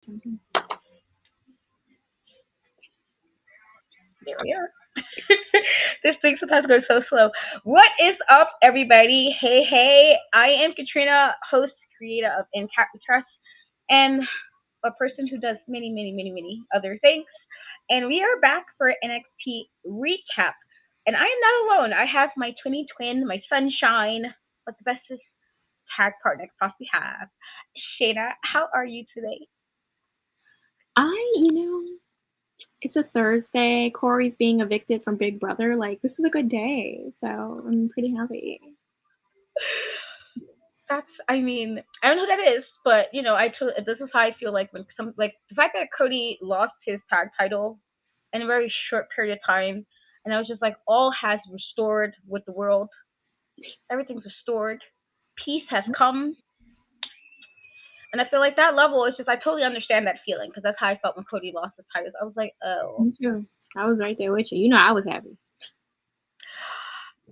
There we are. This thing sometimes goes so slow. What is up, everybody? Hey, hey. I am Katrina, host, creator of In Cat We Trust, and a person who does many, many, many, many other things. And we are back for NXT recap. And I am not alone. I have my twinny twin, my sunshine, but the bestest tag partner I could possibly have. Shayna, how are you today? It's a Thursday. Corey's being evicted from Big Brother. Like, this is a good day. So I'm pretty happy. I don't know who that is, but this is how I feel like when like the fact that Cody lost his tag title in a very short period of time, and I was just like, all has restored with the world, everything's restored, peace has come, and I feel like that level is just I totally understand that feeling because that's how I felt when Cody lost his titles. I was like, oh, Me too. I was right there with you. I was happy.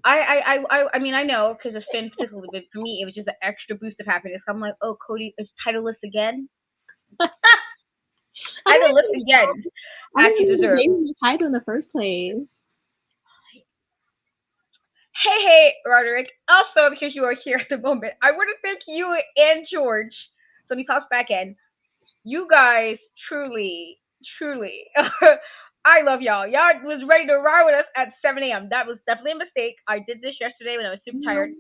I know because it's been particularly big for me. It was just an extra boost of happiness. I'm like, oh, Cody is titleless again. Titleless again. I As didn't he know they deserves. gave him the title in the first place. Hey, Roderick. Also, because you are here at the moment, I want to thank you and George. So let me toss back in. You guys truly, truly, I love y'all. Y'all was ready to ride with us at 7 a.m. That was definitely a mistake. I did this yesterday when I was super tired.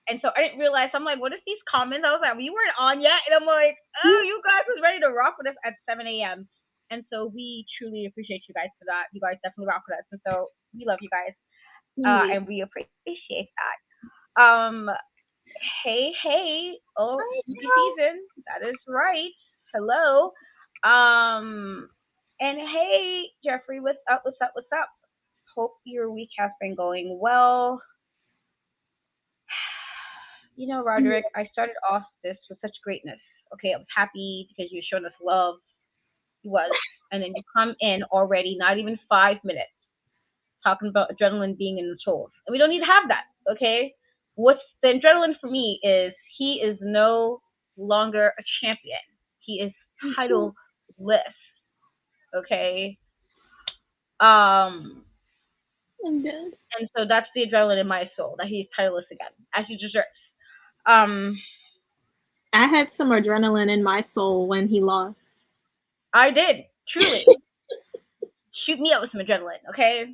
And so I didn't realize, I'm like, what is these comments? I was like, we weren't on yet. And I'm like, oh, you guys was ready to rock with us at 7 a.m. And so we truly appreciate you guys for that. You guys definitely rock with us. And so we love you guys. And we appreciate that. Hey, oh, spooky season. That is right. Hello. And hey, Jeffrey, what's up? What's up? What's up? Hope your week has been going well. Roderick, I started off this with such greatness. Okay, I was happy because you showed us love. You was, and then you come in already, not even 5 minutes, talking about adrenaline being in the souls, and we don't need to have that. Okay, what's the adrenaline for me is he is no longer a champion. He is titleless. Okay. Um, I'm good. and so that's the adrenaline in my soul that he's titleless again, as he deserves. Um, I had some adrenaline in my soul when he lost. I did truly shoot me up with some adrenaline. Okay,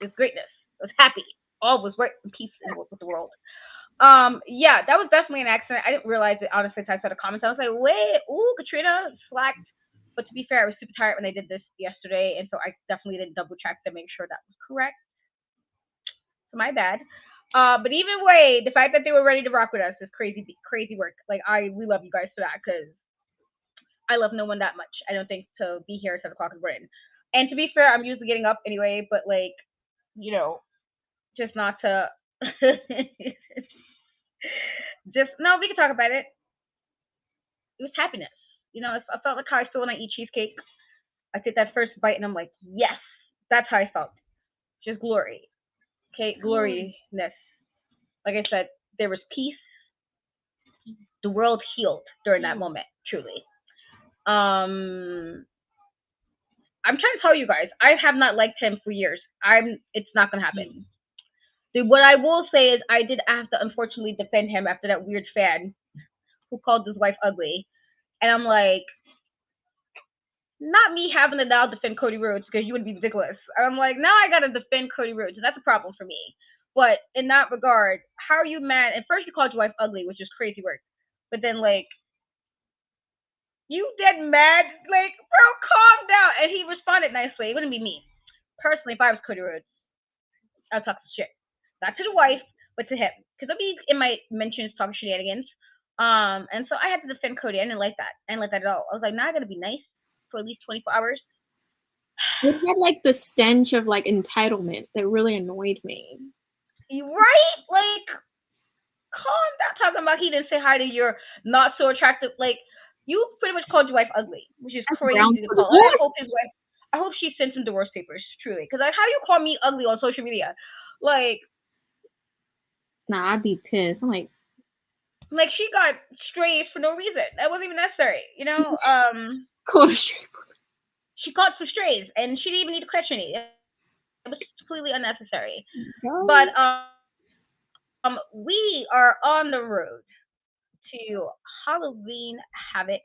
it was greatness. I was happy. All was right and peace with the world. Yeah, that was definitely an accident. I didn't realize it honestly until I saw the comments. I was like, wait, ooh, Katrina slacked. But to be fair, I was super tired when I did this yesterday, and so I definitely didn't double check to make sure that was correct. So my bad. But even way, the fact that they were ready to rock with us is crazy, crazy work. Like we love you guys for that because I love no one that much. I don't think to be here at 7 o'clock in the morning. And to be fair, I'm usually getting up anyway, but like, you know, just not to. Just no, we can talk about it. It was happiness. I felt like how I feel when I eat cheesecake. I take that first bite and I'm like, yes, that's how I felt. Just glory. Okay, gloriness. Like I said, there was peace. The world healed during that moment, truly. I'm trying to tell you guys, I have not liked him for years. It's not gonna happen. What I will say is I did have to unfortunately defend him after that weird fan who called his wife ugly. And I'm like, not me having to now defend Cody Rhodes because you would be ridiculous. I'm like, now I gotta defend Cody Rhodes, and that's a problem for me. But in that regard, how are you mad? And first you called your wife ugly, which is crazy work. But then like you dead mad, like, bro, calm down. And he responded nicely. It wouldn't be me. Personally, if I was Cody Rhodes, I'd talk some shit. Not to the wife, but to him. Because I'll be in my mentions talking shenanigans. And so I had to defend Cody. I didn't like that. I didn't like that at all. I was like, now I gotta be nice for at least 24 hours. It had like the stench of like entitlement that really annoyed me. Right? Like, calm down. Talking about he didn't say hi to your not so attractive. Like, you pretty much called your wife ugly, which is That's crazy to call. I hope she sent some divorce papers, truly. Because like, how do you call me ugly on social media? Like, nah, I'd be pissed. I'm like she got strays for no reason. That wasn't even necessary, Caught a stray bullet. She caught some strays, and she didn't even need to catch any. It was completely unnecessary. Oh. But we are on the road to Halloween Havoc.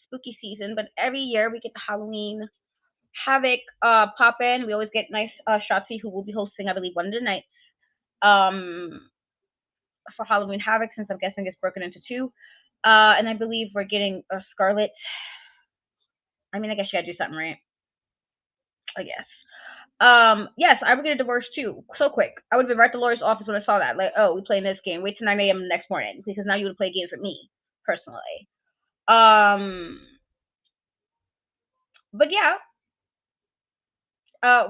Spooky season, but every year we get the Halloween Havoc pop in. We always get nice Shotzi, who will be hosting, I believe, one of the nights for Halloween Havoc, since I'm guessing it's broken into two. And I believe we're getting Scarlet. I mean, I guess you gotta do something, right? I guess. Yes, I would get a divorce too, so quick. I would have been right at the lawyer's office when I saw that. Like, oh, we playing this game. Wait till 9 a.m. the next morning, because now you would play games with me, personally. But yeah,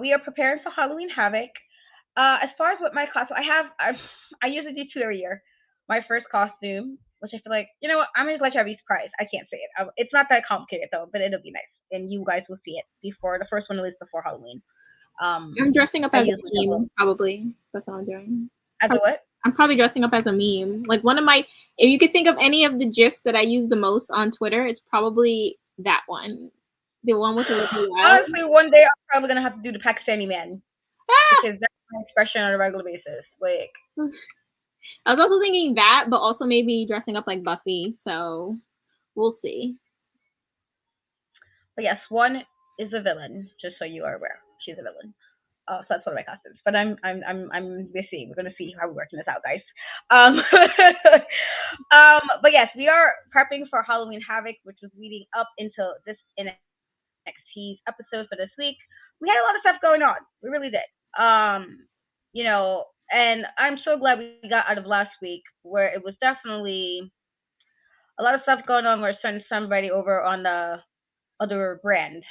we are preparing for Halloween Havoc. As far as what my costume, I usually do two every year. My first costume, which I feel like, you know what, I'm gonna let y'all be surprised. I can't say it. It's not that complicated though, but it'll be nice, and you guys will see it before the first one, at least before Halloween. I'm dressing up as a meme, probably. That's what I'm doing. As a what? I'm probably dressing up as a meme. Like if you could think of any of the GIFs that I use the most on Twitter, it's probably that one. The one with Olivia Wilde. Honestly, one day I'm probably gonna have to do the Pakistani man. Because that's my expression on a regular basis. Like, I was also thinking that, but also maybe dressing up like Buffy. So we'll see. But yes, one is a villain. Just so you are aware, she's a villain. So that's one of my costumes. But we'll see. We're gonna see how we're working this out, guys. But yes, we are prepping for Halloween Havoc, which was leading up into this NXT's episode for this week. We had a lot of stuff going on. We really did. And I'm so glad we got out of last week, where it was definitely a lot of stuff going on. We're sending somebody over on the other brand,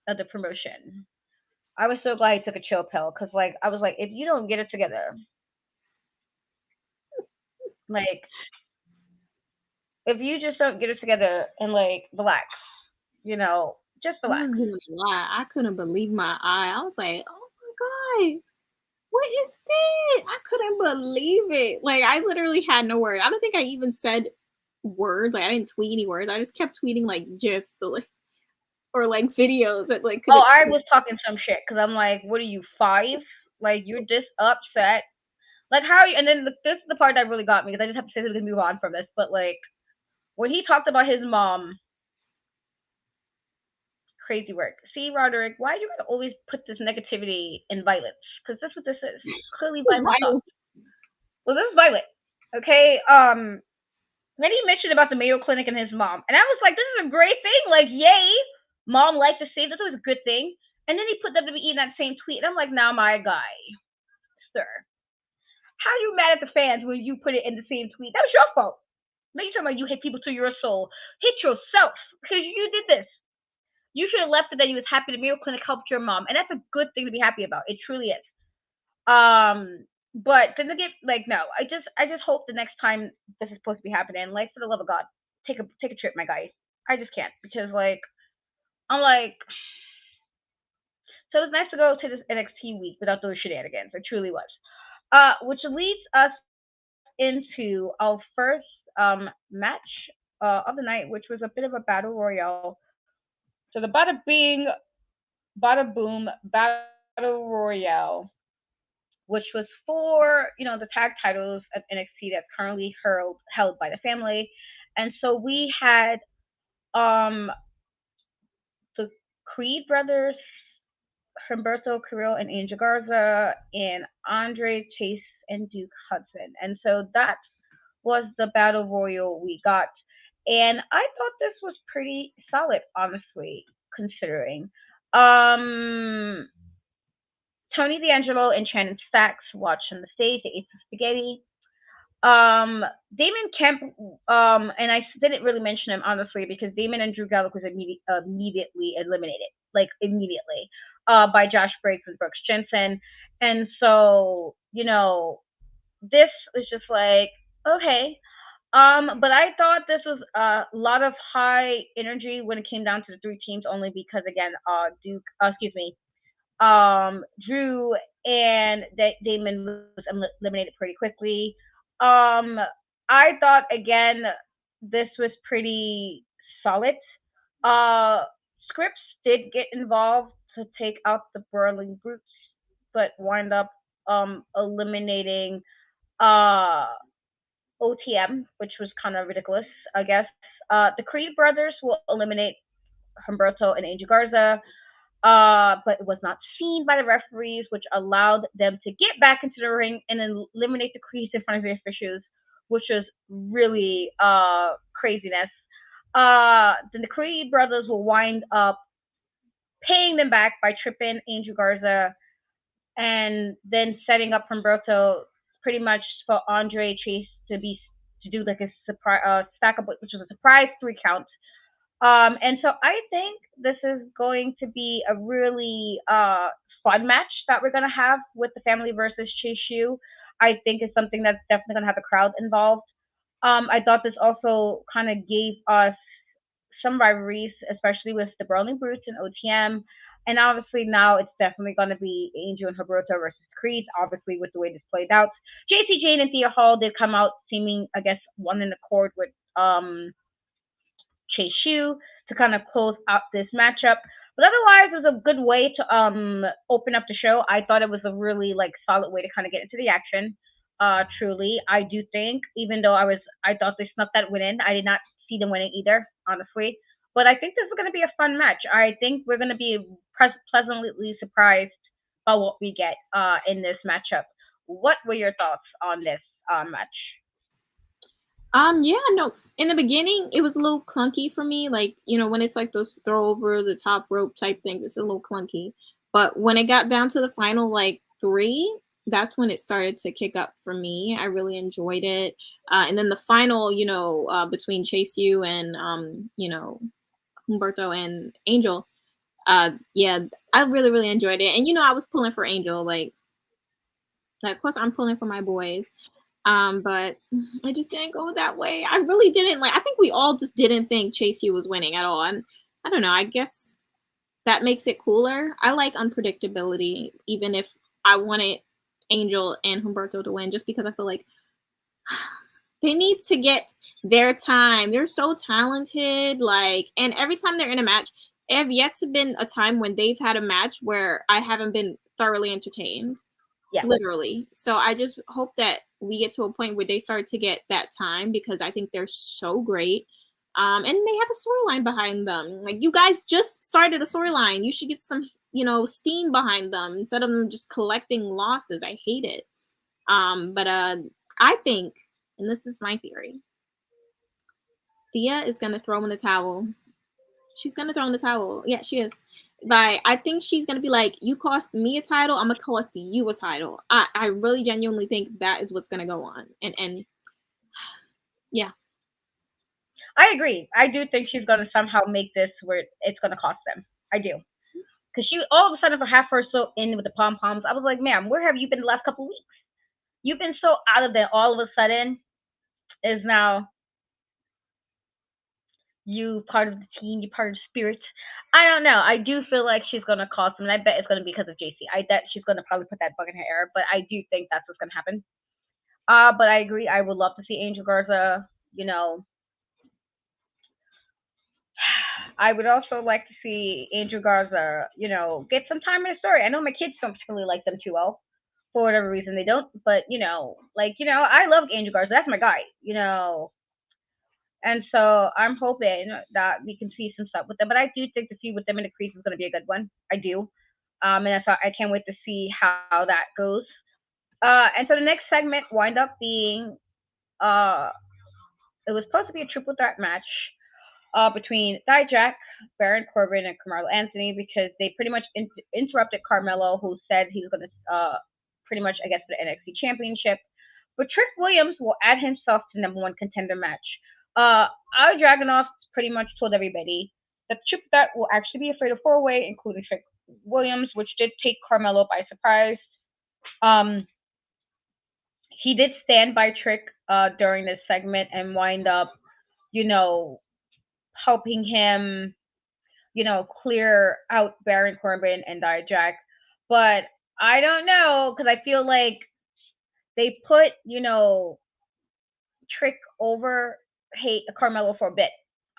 other promotion. I was so glad he took a chill pill, because I was like, if you don't get it together, like if you just don't get it together and relax, just relax. I was doing a lot. I couldn't believe my eye. I was like, oh my God, what is this? I couldn't believe it. Like, I literally had no words. I don't think I even said words. Like, I didn't tweet any words. I just kept tweeting GIFs or videos that Oh, I was talking some shit, because I'm like, what are you, 5? Like, you're just upset. Like, how are you? And then this is the part that really got me, because I just have to say this to move on from this. But when he talked about his mom, crazy work. See, Roderick, why do you gotta always put this negativity in violence? Because that's what this is. Clearly violence. Well, this is violent. Okay. Then he mentioned about the Mayo Clinic and his mom, and I was like, this is a great thing. Like, yay, mom life to save. That's always a good thing. And then he put them to be eating that same tweet, and I'm like, now my guy, sir, how are you mad at the fans when you put it in the same tweet? That was your fault. Now you're talking about you hit people to your soul. Hit yourself, because you did this. You should have left it that you was happy the Mayo Clinic helped your mom, and that's a good thing to be happy about. It truly is. But then to get no, I just hope the next time this is supposed to be happening, for the love of God, take a trip, my guy. I just can't, because I'm like, so it was nice to go to this NXT week without those shenanigans. It truly was. Which leads us into our first match of the night, which was a bit of a battle royale. So the bada bing, bada boom battle royale, which was for the tag titles of NXT that's currently held by the family. And so we had the Creed brothers, Humberto Carrillo and Angel Garza, and Andre Chase and Duke Hudson. And so that was the battle royal we got. And I thought this was pretty solid, honestly, considering. Tony D'Angelo and Shannon Stacks watched on the stage. They ate some spaghetti. Damon Kemp, and I didn't really mention him, honestly, because Damon and Drew Gulak was immediately eliminated, immediately, by Josh Briggs and Brooks Jensen. And so, this was just okay. But I thought this was a lot of high energy when it came down to the three teams, only because, again, Drew and Damon was eliminated pretty quickly. I thought, again, this was pretty solid. Uh, Scripps did get involved to take out the Burling Brutes, but wind up eliminating uh OTM, which was kind of ridiculous, I guess. The Creed brothers will eliminate Humberto and Angel Garza, but it was not seen by the referees, which allowed them to get back into the ring and then eliminate the Creeds in front of the officials, which was really craziness. Then the Creed brothers will wind up paying them back by tripping Angel Garza and then setting up Humberto pretty much for Andre Chase to do like a surprise stack up, which was a surprise 3 count. And so I think this is going to be a really fun match that we're gonna have with the family versus Chase U. I think it's something that's definitely gonna have a crowd involved. I thought this also kind of gave us some rivalries, especially with the Brawling Brutes and OTM. And obviously now it's definitely going to be Angel and Roberto versus Creed, obviously with the way this played out. JC Jane and Thea Hall did come out seeming, I guess, one in accord with Chase Shu to kind of close out this matchup. But otherwise, it was a good way to open up the show. I thought it was a really like solid way to kind of get into the action. Truly, I do think even though I thought they snuck that win in, I did not see them winning either, honestly. But I think this is going to be a fun match. I think we're going to be pleasantly surprised by what we get in this matchup. What were your thoughts on this match? Yeah, no. In the beginning, it was a little clunky for me. Like, when it's like those throw over the top rope type things, it's a little clunky. But when it got down to the final like 3, that's when it started to kick up for me. I really enjoyed it. And then the final, between Chase U and Humberto and Angel. Yeah, I really, really enjoyed it. And I was pulling for Angel, of course I'm pulling for my boys. But it just didn't go that way. I really didn't I think we all just didn't think Chase U was winning at all. And I don't know, I guess that makes it cooler. I like unpredictability, even if I wanted Angel and Humberto to win, just because I feel like they need to get their time. They're so talented, and every time they're in a match, it have yet to been a time when they've had a match where I haven't been thoroughly entertained. Yeah. Literally. So I just hope that we get to a point where they start to get that time, because I think they're so great. And they have a storyline behind them. Like, you guys just started a storyline. You should get some, steam behind them instead of them just collecting losses. I hate it. But I think, and this is my theory, Thea is gonna throw in the towel. She's gonna throw in the towel. Yeah, she is. I think she's gonna be like, you cost me a title, I'm gonna cost you a title. I really genuinely think that is what's gonna go on. And yeah. I agree. I do think she's going to somehow make this where it's going to cost them. I do. Because she all of a sudden for half her so in with the pom poms, I was like, ma'am, where have you been the last couple of weeks? You've been so out of there. All of a sudden, is now you part of the team, you part of the spirit. I don't know. I do feel like she's gonna cost them, and I bet it's gonna be because of JC. I bet she's gonna probably put that bug in her ear, but I do think that's what's gonna happen. But I agree. I would love to see Angel Garza. I would also like to see Angel Garza, get some time in the story. I know my kids don't particularly like them too well. For whatever reason they don't. But, I love Angel Garza. That's my guy. And so I'm hoping that we can see some stuff with them. But I do think the feud with them in the crease is going to be a good one. I do. And so I can't wait to see how that goes. And so the next segment wind up being, uh, it was supposed to be a triple threat match between Dijak, Baron Corbin, and Carmelo Anthony, because they pretty much interrupted Carmelo, who said he was going to pretty much, I guess, for the NXT Championship. But Trick Williams will add himself to number one contender match. Our Dragunov pretty much told everybody that the triple threat will actually be a fatal four-way, including Trick Williams, which did take Carmelo by surprise. Um, he did stand by Trick during this segment and wind up, you know, helping him, clear out Baron Corbin and Dijak. But I don't know, because I feel like they put, Trick over Carmelo for a bit.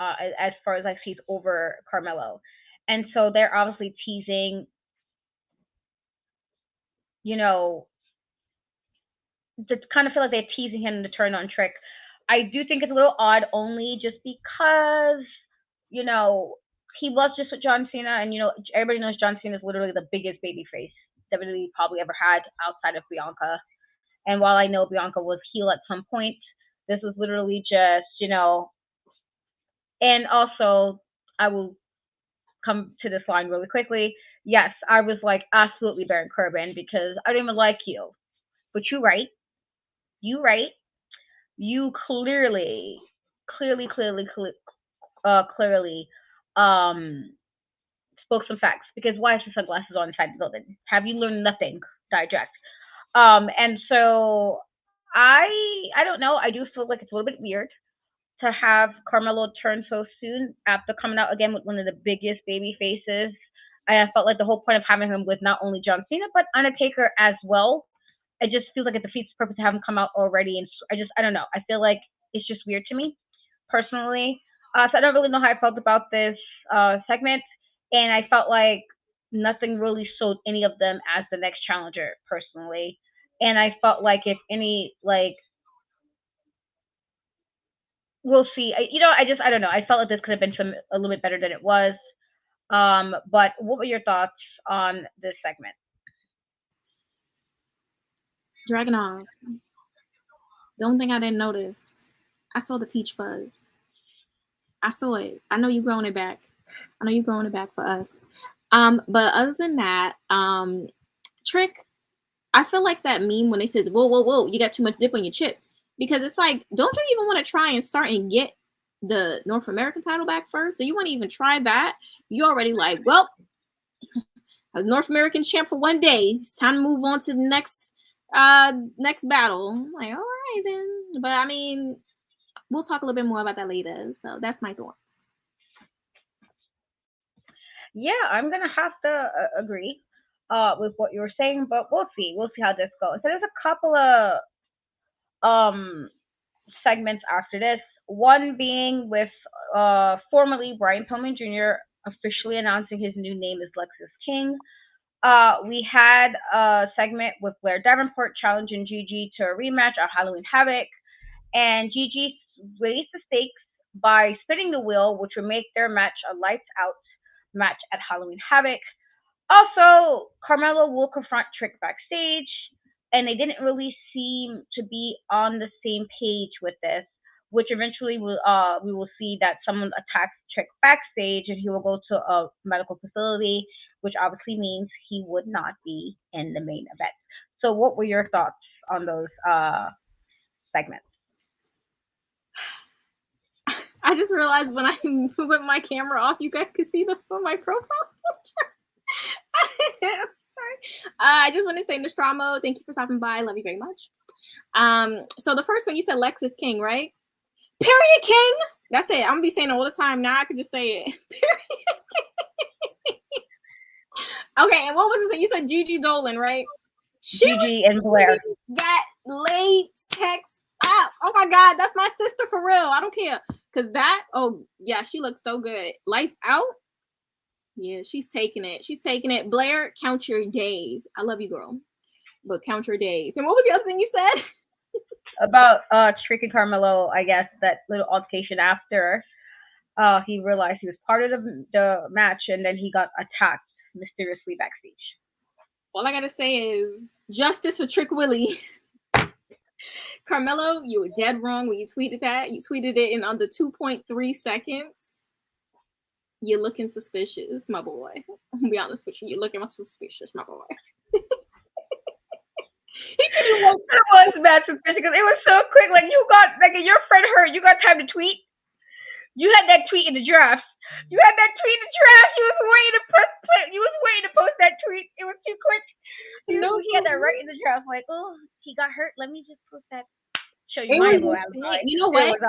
as far as like she's over Carmelo, and so they're obviously teasing, you know, to kind of feel like they're teasing him to turn on Trick. I do think it's a little odd, only just because, you know, he was just with John Cena, and everybody knows John Cena is literally the biggest baby face WWE probably ever had outside of Bianca. And while I know Bianca was heel at some point, this was literally just, and also I will come to this line really quickly. Yes, I was like absolutely Baron Corbin because I don't even like you, but you right, you right, you clearly, um, spoke some facts because why is your sunglasses on inside the building? Have you learned nothing? Digest. And so I I don't know. I do feel like it's a little bit weird to have Carmelo turn so soon after coming out again with one of the biggest baby faces. I felt like the whole point of having him with not only John Cena but Undertaker as well. It just feels like it defeats the purpose to have him come out already, and I don't know. I feel like it's just weird to me personally. So I don't really know how I felt about this segment, and I felt like nothing really sold any of them as the next challenger personally. And I felt like if any, like we'll see. I don't know. I felt like this could have been a little bit better than it was. But what were your thoughts on this segment? Dragunov. Don't think I didn't notice. I saw the peach fuzz. I saw it. I know you growing it back. I know you growing it back for us. But other than that, Trick, I feel like that meme when they says, "Whoa, whoa, whoa, you got too much dip on your chip," because it's like, don't you even want to try and start and get the North American title back first? So you want to even try that? You already like, well, a North American champ for one day. It's time to move on to the next battle. I'm like, all right then. But I mean, we'll talk a little bit more about that later. So that's my thoughts. Yeah, I'm gonna have to agree with what you were saying, but we'll see. We'll see how this goes. So there's a couple of um segments after this. One being with formerly Brian Pillman Jr. officially announcing his new name is Lexis King. We had a segment with Blair Davenport challenging Gigi to a rematch at Halloween Havoc, and Gigi raised the stakes by spinning the wheel, which would make their match a lights out match at Halloween Havoc. Also, Carmelo will confront Trick backstage, and they didn't really seem to be on the same page with this. Which eventually we will see that someone attacks Trick backstage, and he will go to a medical facility, which obviously means he would not be in the main event. So, what were your thoughts on those segments? I just realized when I put my camera off, you guys could see my profile picture. I'm sorry. I just want to say, Nostramo, thank you for stopping by. I love you very much. So the first one you said Lexis King, right? Period King. That's it. I'm gonna be saying it all the time now. I could just say it. Period King. Okay, and what was it? You said Gigi Dolan, right? Gigi and Blair. That latex up. Oh my God, that's my sister for real. I don't care. Cause oh yeah, she looks so good. Lights out. Yeah, she's taking it. She's taking it. Blair, count your days. I love you, girl. But count your days. And what was the other thing you said? About Trick and Carmelo, I guess, that little altercation after he realized he was part of the match, and then he got attacked mysteriously backstage. All I gotta say is justice for Trick Willie. Carmelo, you were dead wrong when you tweeted that. You tweeted it in under 2.3 seconds. You're looking suspicious, my boy. I'll be honest with you. You're looking suspicious, my boy. It was bad suspicious because it was so quick. Like your friend heard you got time to tweet. You had that tweet in the draft. You had that tweet in the draft. You was waiting to post that tweet. It was too quick. He had that right in the draft. Like, oh, he got hurt. Let me just post that. Show you my boy. You know what?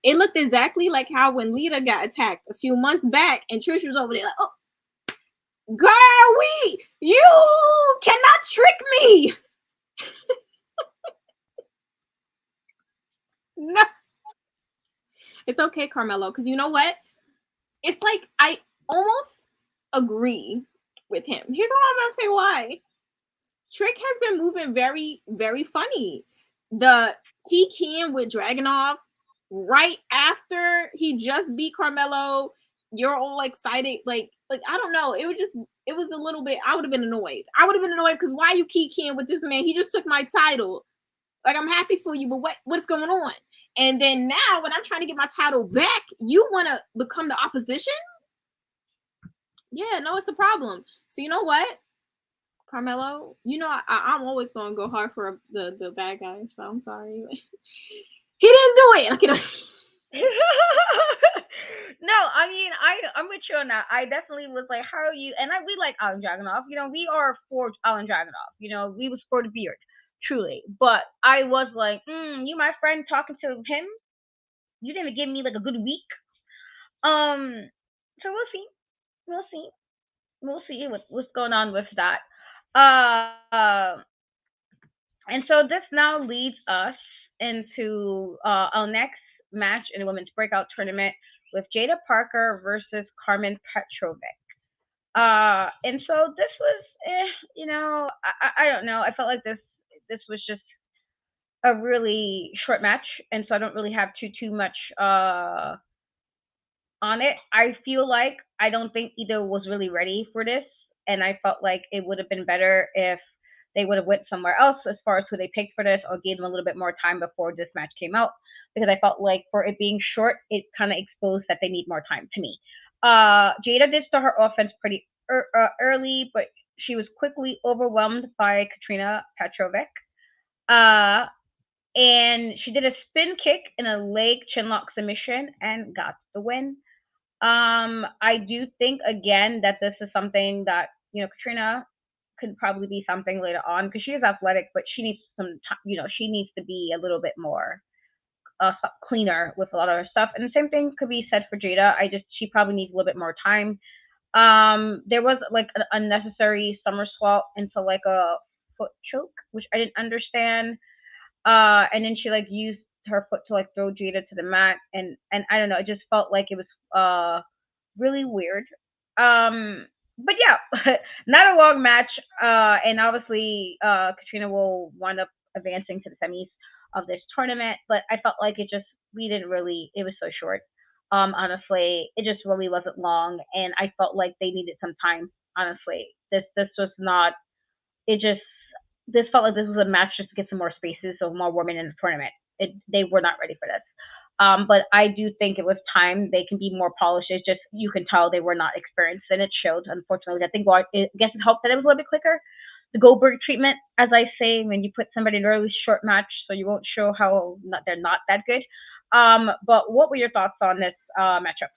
It looked exactly like how when Lita got attacked a few months back, and Trish was over there like, "Oh, girl, you cannot trick me." No. It's okay, Carmelo, because you know what? It's like I almost agree with him. Here's all I'm gonna say why. Trick has been moving very, very funny. The he came with Dragunov right after he just beat Carmelo. You're all excited, like I don't know. It was a little bit. I would have been annoyed. I would have been annoyed because why you keep keying with this man? He just took my title. Like I'm happy for you, but what's going on? And then now when I'm trying to get my title back, you want to become the opposition? Yeah, no, it's a problem. So you know what, Carmelo, you know I'm always gonna go hard for the bad guy. So I'm sorry, he didn't do it. I can. No, I mean I'm with you on that. I definitely was like, how are you? And we like Alan Dragunov. You know, we are for Alan Dragunov. You know, we was for the beard, truly. But I was like, you my friend talking to him. You didn't give me like a good week. So we'll see. We'll see. We'll see what's going on with that. Uh, and so this now leads us into our next match in the women's breakout tournament with Jada Parker versus Carmen Petrovic. And so this was, I don't know. I felt like this was just a really short match, and so I don't really have too much on it. I feel like I don't think either was really ready for this, and I felt like it would have been better if they would have went somewhere else as far as who they picked for this, or gave them a little bit more time before this match came out, because I felt like for it being short, it kind of exposed that they need more time to me. Jada did start her offense pretty early, but she was quickly overwhelmed by Katrina Petrovic. Uh, and she did a spin kick and a leg chinlock submission and got the win. I do think again that this is something that Katrina could probably be something later on because she is athletic, but she needs some time. She needs to be a little bit more cleaner with a lot of her stuff. And the same thing could be said for Jada. She probably needs a little bit more time. There was like an unnecessary somersault into like a foot choke, which I didn't understand. And then she like used her foot to like throw Jada to the mat, and I don't know, it just felt like it was really weird. But yeah, not a long match. And obviously, Katrina will wind up advancing to the semis of this tournament. But I felt like we didn't really. It was so short. Honestly, it just really wasn't long, and I felt like they needed some time. Honestly, this was not. It just this felt like this was a match just to get some more spaces, so more women in the tournament. They were not ready for this. But I do think it was time they can be more polished. It's just you can tell they were not experienced, and it showed. Unfortunately, I think I guess it helped that it was a little bit quicker. The Goldberg treatment, as I say, when you put somebody in a really short match, so you won't show how they're not that good. But what were your thoughts on this matchup?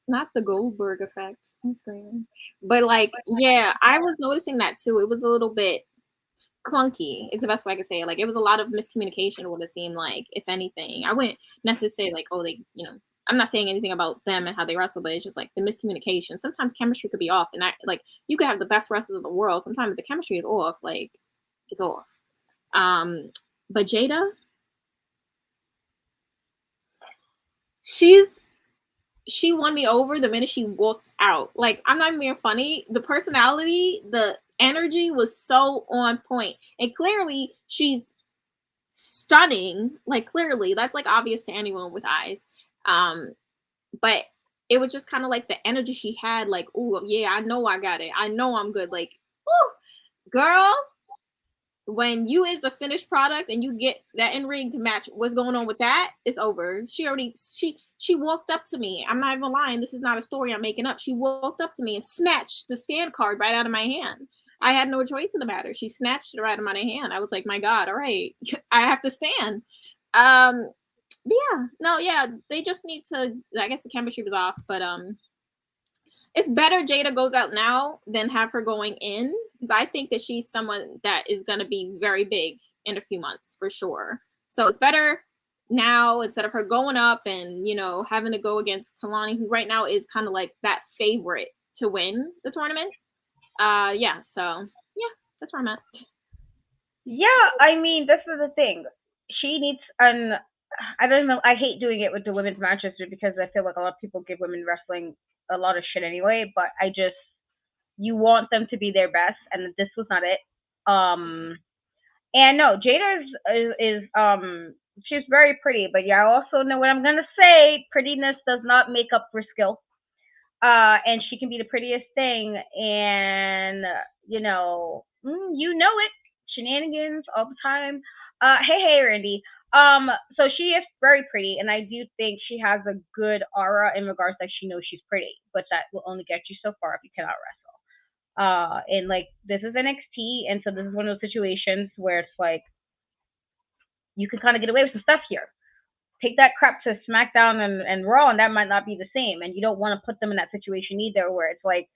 Not the Goldberg effect. I'm screaming. But like, yeah, I was noticing that too. It was a little bit clunky. It's the best way I could say it. Like it was a lot of miscommunication. What it seemed like, if anything, I wouldn't necessarily say like, oh, I'm not saying anything about them and how they wrestle, but it's just like the miscommunication. Sometimes chemistry could be off, and like you could have the best wrestlers in the world. Sometimes if the chemistry is off, like it's off. But Jada, she won me over the minute she walked out. Like I'm not even being funny. The personality, the energy was so on point, and clearly she's stunning. Like clearly, that's like obvious to anyone with eyes. But it was just kind of like the energy she had. Like, oh yeah, I know I got it. I know I'm good. Like, oh, girl, when you is a finished product and you get that in ring to match what's going on with that, it's over. She walked up to me. I'm not even lying. This is not a story I'm making up. She walked up to me and snatched the stand card right out of my hand. I had no choice in the matter. She snatched it right out of my hand. I was like, my God, all right, I have to stand. Yeah, no, yeah, they just need to. I guess the chemistry was off, but it's better Jada goes out now than have her going in, because I think that she's someone that is going to be very big in a few months for sure. So it's better now instead of her going up and having to go against Kalani, who right now is kind of like that favorite to win the tournament. Yeah, so yeah, that's where I'm at. Yeah, I mean, this is the thing. She needs an I don't know. I hate doing it with the women's matches because I feel like a lot of people give women wrestling a lot of shit anyway. But I just you want them to be their best, and this was not it. And no, Jada is she's very pretty, but yeah, I also know what I'm gonna say. Prettiness does not make up for skill. And she can be the prettiest thing, and you know it, shenanigans all the time. Hey, Randy. So she is very pretty, and I do think she has a good aura in regards that she knows she's pretty, but that will only get you so far if you cannot wrestle. And like this is NXT, and so this is one of those situations where it's like you can kind of get away with some stuff here. Take that crap to SmackDown and Raw, and that might not be the same. And you don't want to put them in that situation either, where it's like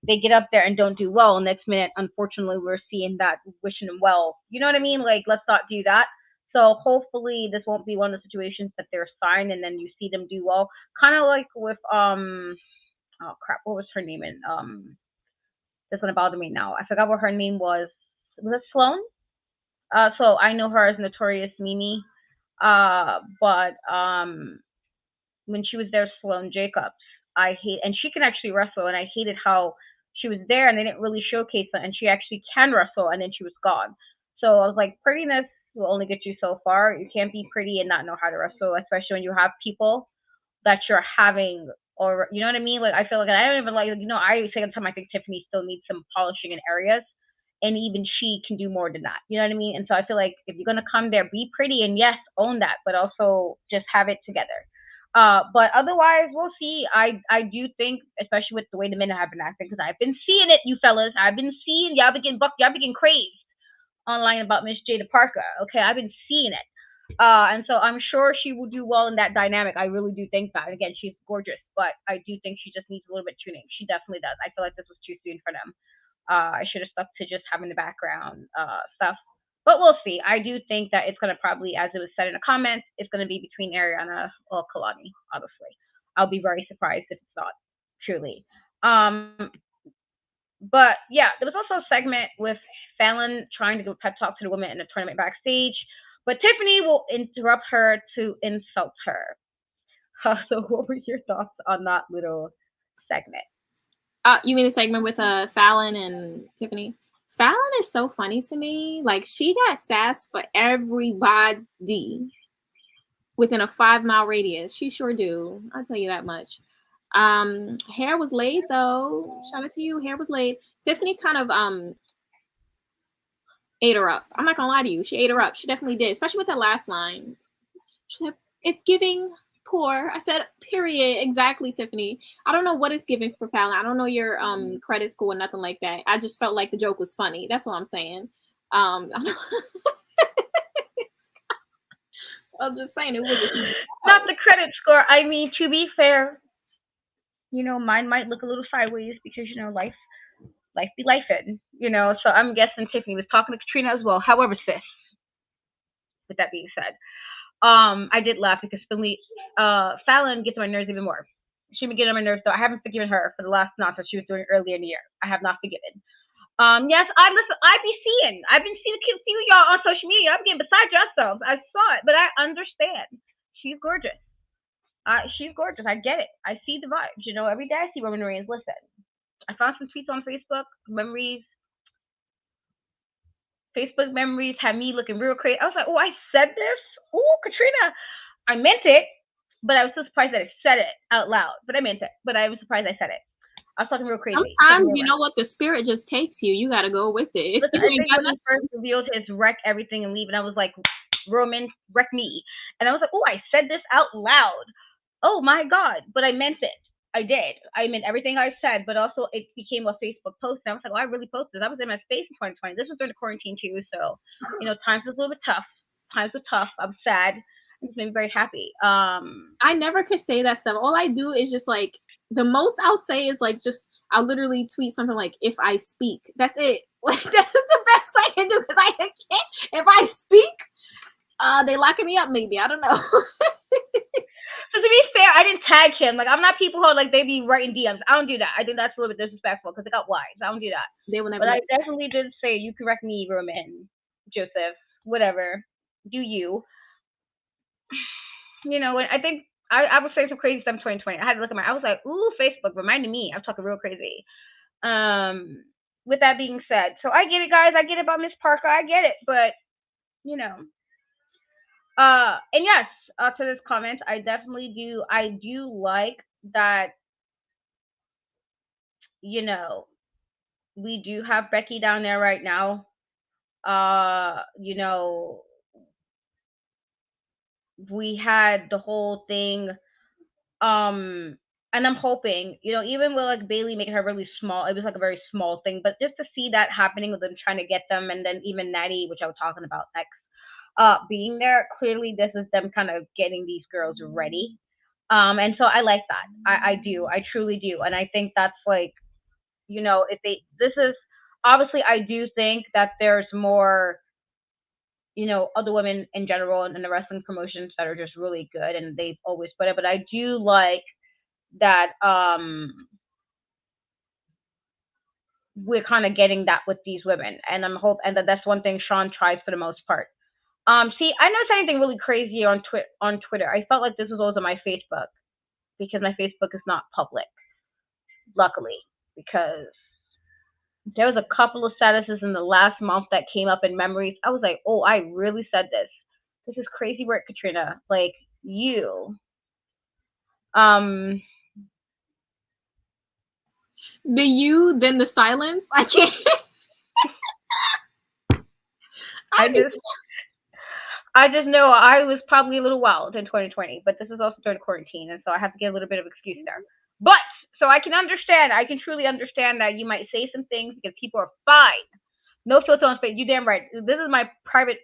they get up there and don't do well. Next minute, unfortunately, we're seeing that wishing them well. You know what I mean? Like, let's not do that. So hopefully, this won't be one of the situations that they're signed and then you see them do well. Kind of like with oh crap, what was her name in This gonna bother me now. I forgot what her name was. Was it Sloan? So I know her as Notorious Mimi. But when she was there, Sloane Jacobs, I hate, and she can actually wrestle, and I hated how she was there and they didn't really showcase her, and she actually can wrestle, and then she was gone. So I was like, prettiness will only get you so far. You can't be pretty and not know how to wrestle, especially when you have people that you're having, or you know what I mean? Like I feel like I don't even like, I say all the time I think Tiffany still needs some polishing in areas, and even she can do more than that. You know what I mean? And so I feel like if you're gonna come there, be pretty and yes, own that, but also just have it together. But otherwise, we'll see. I do think, especially with the way the men have been acting, because I've been seeing it, you fellas. I've been seeing y'all begin crazed online about Miss Jada Parker. Okay, I've been seeing it. And so I'm sure she will do well in that dynamic. I really do think that. Again, she's gorgeous, but I do think she just needs a little bit tuning. She definitely does. I feel like this was too soon for them. I should have stuck to just having the background stuff. But we'll see. I do think that it's going to probably, as it was said in the comments, it's going to be between Ariana or Kalani, honestly. I'll be very surprised if it's not, truly. Um, but yeah, there was also a segment with Fallon trying to do a pep talk to the women in the tournament backstage, but Tiffany will interrupt her to insult her. So, what were your thoughts on that little segment? You mean the segment with Fallon and Tiffany? Fallon is so funny to me. Like she got sass for everybody within a 5-mile radius. She sure do. I'll tell you that much. Hair was laid though. Shout out to you. Hair was laid. Tiffany kind of ate her up. I'm not gonna lie to you. She ate her up. She definitely did, especially with that last line. She said, "It's giving poor." I said, "Period." Exactly, Tiffany. I don't know what it's giving for Fallon. I don't know your credit score, nothing like that. I just felt like the joke was funny. That's what I'm saying. I'm just saying it was not the credit score. I mean, to be fair, mine might look a little sideways because life be life in. So I'm guessing Tiffany was talking to Katrina as well. However, sis, with that being said, I did laugh because Fallon gets on my nerves even more. She been getting on my nerves, though. I haven't forgiven her for the last nonsense she was doing earlier in the year. I have not forgiven. Yes, I've been seeing y'all on social media. I'm getting beside yourselves. I saw it, but I understand. She's gorgeous. She's gorgeous. I get it. I see the vibes. Every day I see Roman Reigns. Listen, I found some tweets on Facebook, memories. Facebook memories had me looking real crazy. I was like, oh, I said this? Oh, Katrina. I meant it, but I was so surprised that I said it out loud. But I meant it. But I was surprised I said it. I was talking real crazy. Sometimes you know what, the spirit just takes you. You got to go with it. Listen, I think when he first revealed his wreck everything and leave, and I was like, Roman, wreck me. And I was like, oh, I said this out loud. Oh my God. But I meant it. I did. I meant everything I said, but also it became a Facebook post. And I was like, oh, I really posted this. I was in my space in 2020. This was during the quarantine too. So, times was a little bit tough. Times were tough. I'm sad. It just made me very happy. I never could say that stuff. All I do is just like, the most I'll say is like, I'll literally tweet something like, if I speak. That's it. Like, that's the best I can do because I can't. If I speak, they locking me up maybe. I don't know. So to be fair, I didn't tag him. Like, I'm not people who are like, they be writing DMs. I don't do that. I think that's a little bit disrespectful because they got wives. I don't do that. They will never. But I definitely did say, you correct me, Roman, Joseph, whatever. Do you. when I think I was saying some crazy stuff in 2020. I had to look at I was like, ooh, Facebook reminded me. I was talking real crazy. Um, with that being said, so I get it, guys. I get it about Miss Parker. I get it, but you know, and yes, to this comment, I definitely do. I do like that. You know, we do have Becky down there right now. You know, we had the whole thing. Um, and I'm hoping, even with like Bailey making her really small, it was like a very small thing, but just to see that happening with them trying to get them, and then even Natty, which I was talking about next, being there, clearly this is them kind of getting these girls ready. And so I like that. I do. I truly do. And I think that's like, if this is obviously, I do think that there's more, other women in general in the wrestling promotions that are just really good and they've always put it. But I do like that we're kind of getting that with these women, and and that's one thing Sean tries for the most part. See, I never said anything really crazy on Twitter. I felt like this was also my Facebook because my Facebook is not public, luckily, because there was a couple of statuses in the last month that came up in memories. I was like, oh, I really said this. This is crazy work, Katrina. Like you. Um, The you, then the silence. I can't. I just I just know I was probably a little wild in 2020, but this is also during quarantine, and so I have to get a little bit of excuse there. But so I can understand, I can truly understand that you might say some things because people are fine. No filter on space. You damn right. This is my private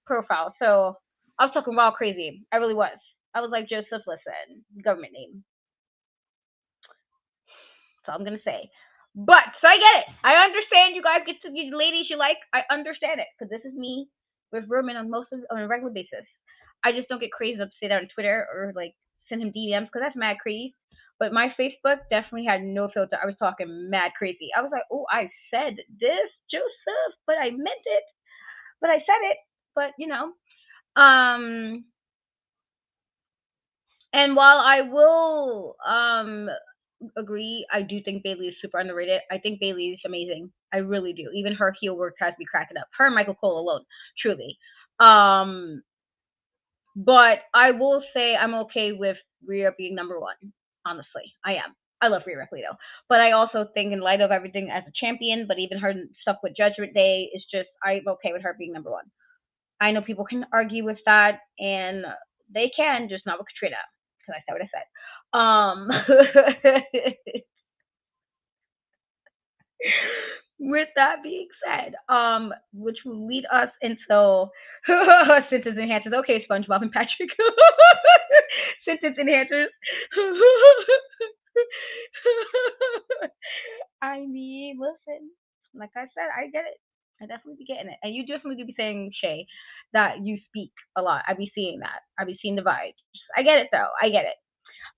profile, so I was talking wild crazy. I really was. I was like Joseph. Listen, government name. That's all I'm gonna say. But so I get it. I understand you guys get to you ladies you like. I understand it because this is me with Roman on a regular basis. I just don't get crazy enough to say that on Twitter or like send him DMs because that's mad crazy. But my Facebook definitely had no filter. I was talking mad crazy. I was like, oh, I said this, Joseph, but I meant it. But I said it. But um, and while I will agree. I do think Bailey is super underrated. I think Bailey is amazing. I really do. Even her heel work has me cracking up. Her and Michael Cole alone, truly. Um, but I will say I'm okay with Rhea being number one. Honestly, I am. I love Rhea Ripley though, but I also think in light of everything as a champion, but even her stuff with Judgment Day, is just I'm okay with her being number one. I know people can argue with that, and they can, just not with Katrina, because I said what I said. With that being said, which will lead us into sentence enhancers. Okay, SpongeBob and Patrick. Sentence enhancers. I mean, listen, like I said, I get it. I definitely be getting it. And you definitely do be saying, Shay, that you speak a lot. I be seeing that. I be seeing the vibes. I get it though. I get it.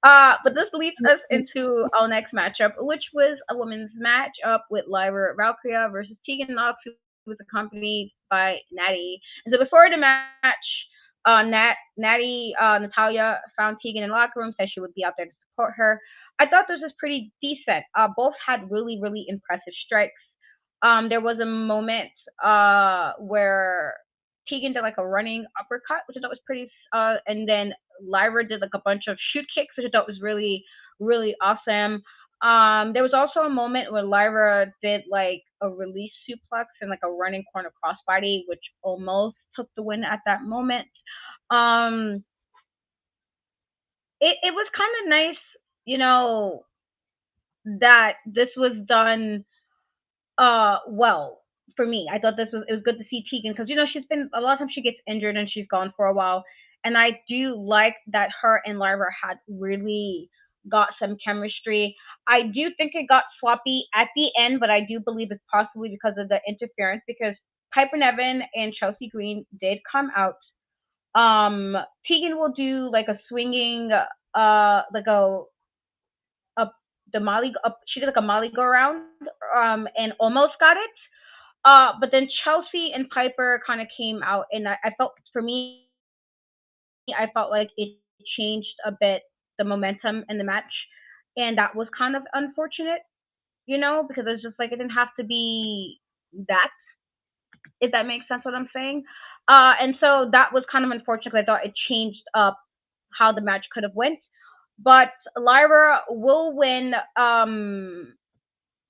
But this leads us into our next matchup, which was a women's matchup with Lyra Valkyria versus Tegan Knox, who was accompanied by Natty. And so before the match, Natty, Natalia found Tegan in the locker room, said she would be out there to support her. I thought this was pretty decent. Both had really, really impressive strikes. There was a moment where Tegan did like a running uppercut, which I thought was pretty, and then Lyra did like a bunch of shoot kicks, which I thought was really, really awesome. There was also a moment where Lyra did like a release suplex and like a running corner crossbody, which almost took the win at that moment. Um, it was kind of nice, you know, that this was done well for me. I thought it was good to see Tegan because she's been a lot of times she gets injured and she's gone for a while, and I do like that her and Lyra had really got some chemistry. I do think it got sloppy at the end, but I do believe it's possibly because of the interference because Piper Niven and Chelsea Green did come out. Um, Tegan will do like a swinging like a the Molly she did like a Molly go around and almost got it. But then Chelsea and Piper kind of came out, and I felt for me, I felt like it changed a bit the momentum in the match, and that was kind of unfortunate, because it's just like it didn't have to be that, if that makes sense what I'm saying. And so that was kind of unfortunate 'cause I thought it changed up how the match could have went. But Lyra will win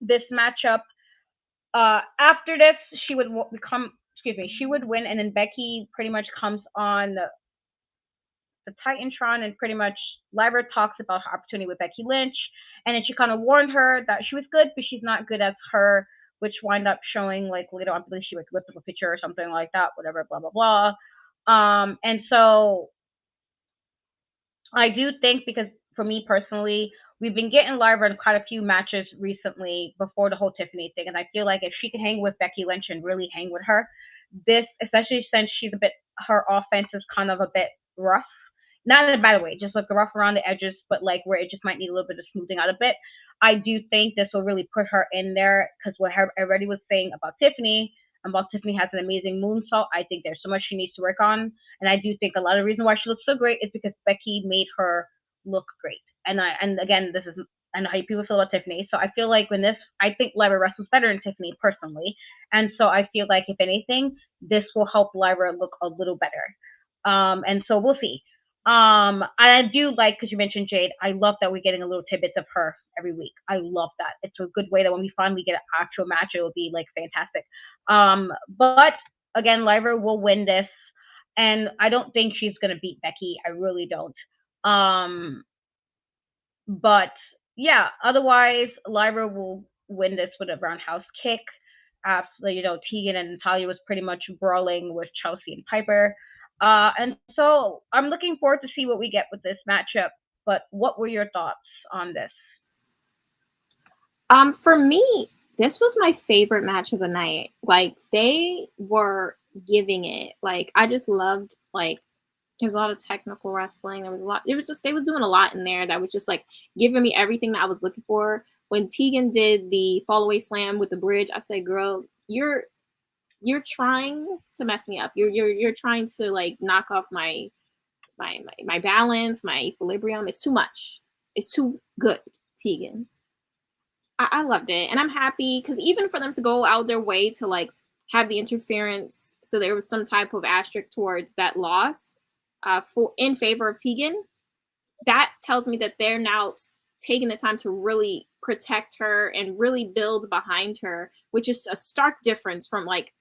this matchup. After this, she would become, excuse me, she would win, and then Becky pretty much comes on the Titantron, and pretty much Lyra talks about her opportunity with Becky Lynch, and then she kind of warned her that she was good, but she's not good as her, which wind up showing like later on. I believe she like lifted up a picture or something like that, whatever, blah blah blah. And so I do think, because for me personally, we've been getting Lyra in quite a few matches recently before the whole Tiffany thing, and I feel like if she can hang with Becky Lynch and really hang with her, this, especially since she's a bit, her offense is kind of a bit rough. Not in a bad way, just like rough around the edges, but like where it just might need a little bit of smoothing out a bit. I do think this will really put her in there, because what I already was saying about Tiffany has an amazing moonsault. I think there's so much she needs to work on, and I do think a lot of the reason why she looks so great is because Becky made her look great. And again, this is, I know how people feel about Tiffany, so I feel like when this, I think Lyra wrestles better than Tiffany personally, and so I feel like if anything, this will help Lyra look a little better. And so we'll see. I do like, because you mentioned Jade, I love that we're getting a little tidbits of her every week. I love that. It's a good way that when we finally get an actual match, it will be like fantastic. But again, Lyra will win this, and I don't think she's gonna beat Becky. I really don't. Um, but yeah, otherwise, Lyra will win this with a roundhouse kick. After, Tegan and Natalia was pretty much brawling with Chelsea and Piper. And so I'm looking forward to see what we get with this matchup. But what were your thoughts on this? For me, this was my favorite match of the night. Like, they were giving it. Like, I just loved, like, there's a lot of technical wrestling. There was a lot. It was just, they was doing a lot in there that was just like giving me everything that I was looking for. When Tegan did the fall away slam with the bridge, I said, "Girl, you're trying to mess me up. You're trying to like knock off my balance, my equilibrium. It's too much. It's too good, Tegan." I loved it, and I'm happy because even for them to go out their way to like have the interference, so there was some type of asterisk towards that loss, for in favor of Tegan. That tells me that they're now taking the time to really protect her and really build behind her, which is a stark difference from like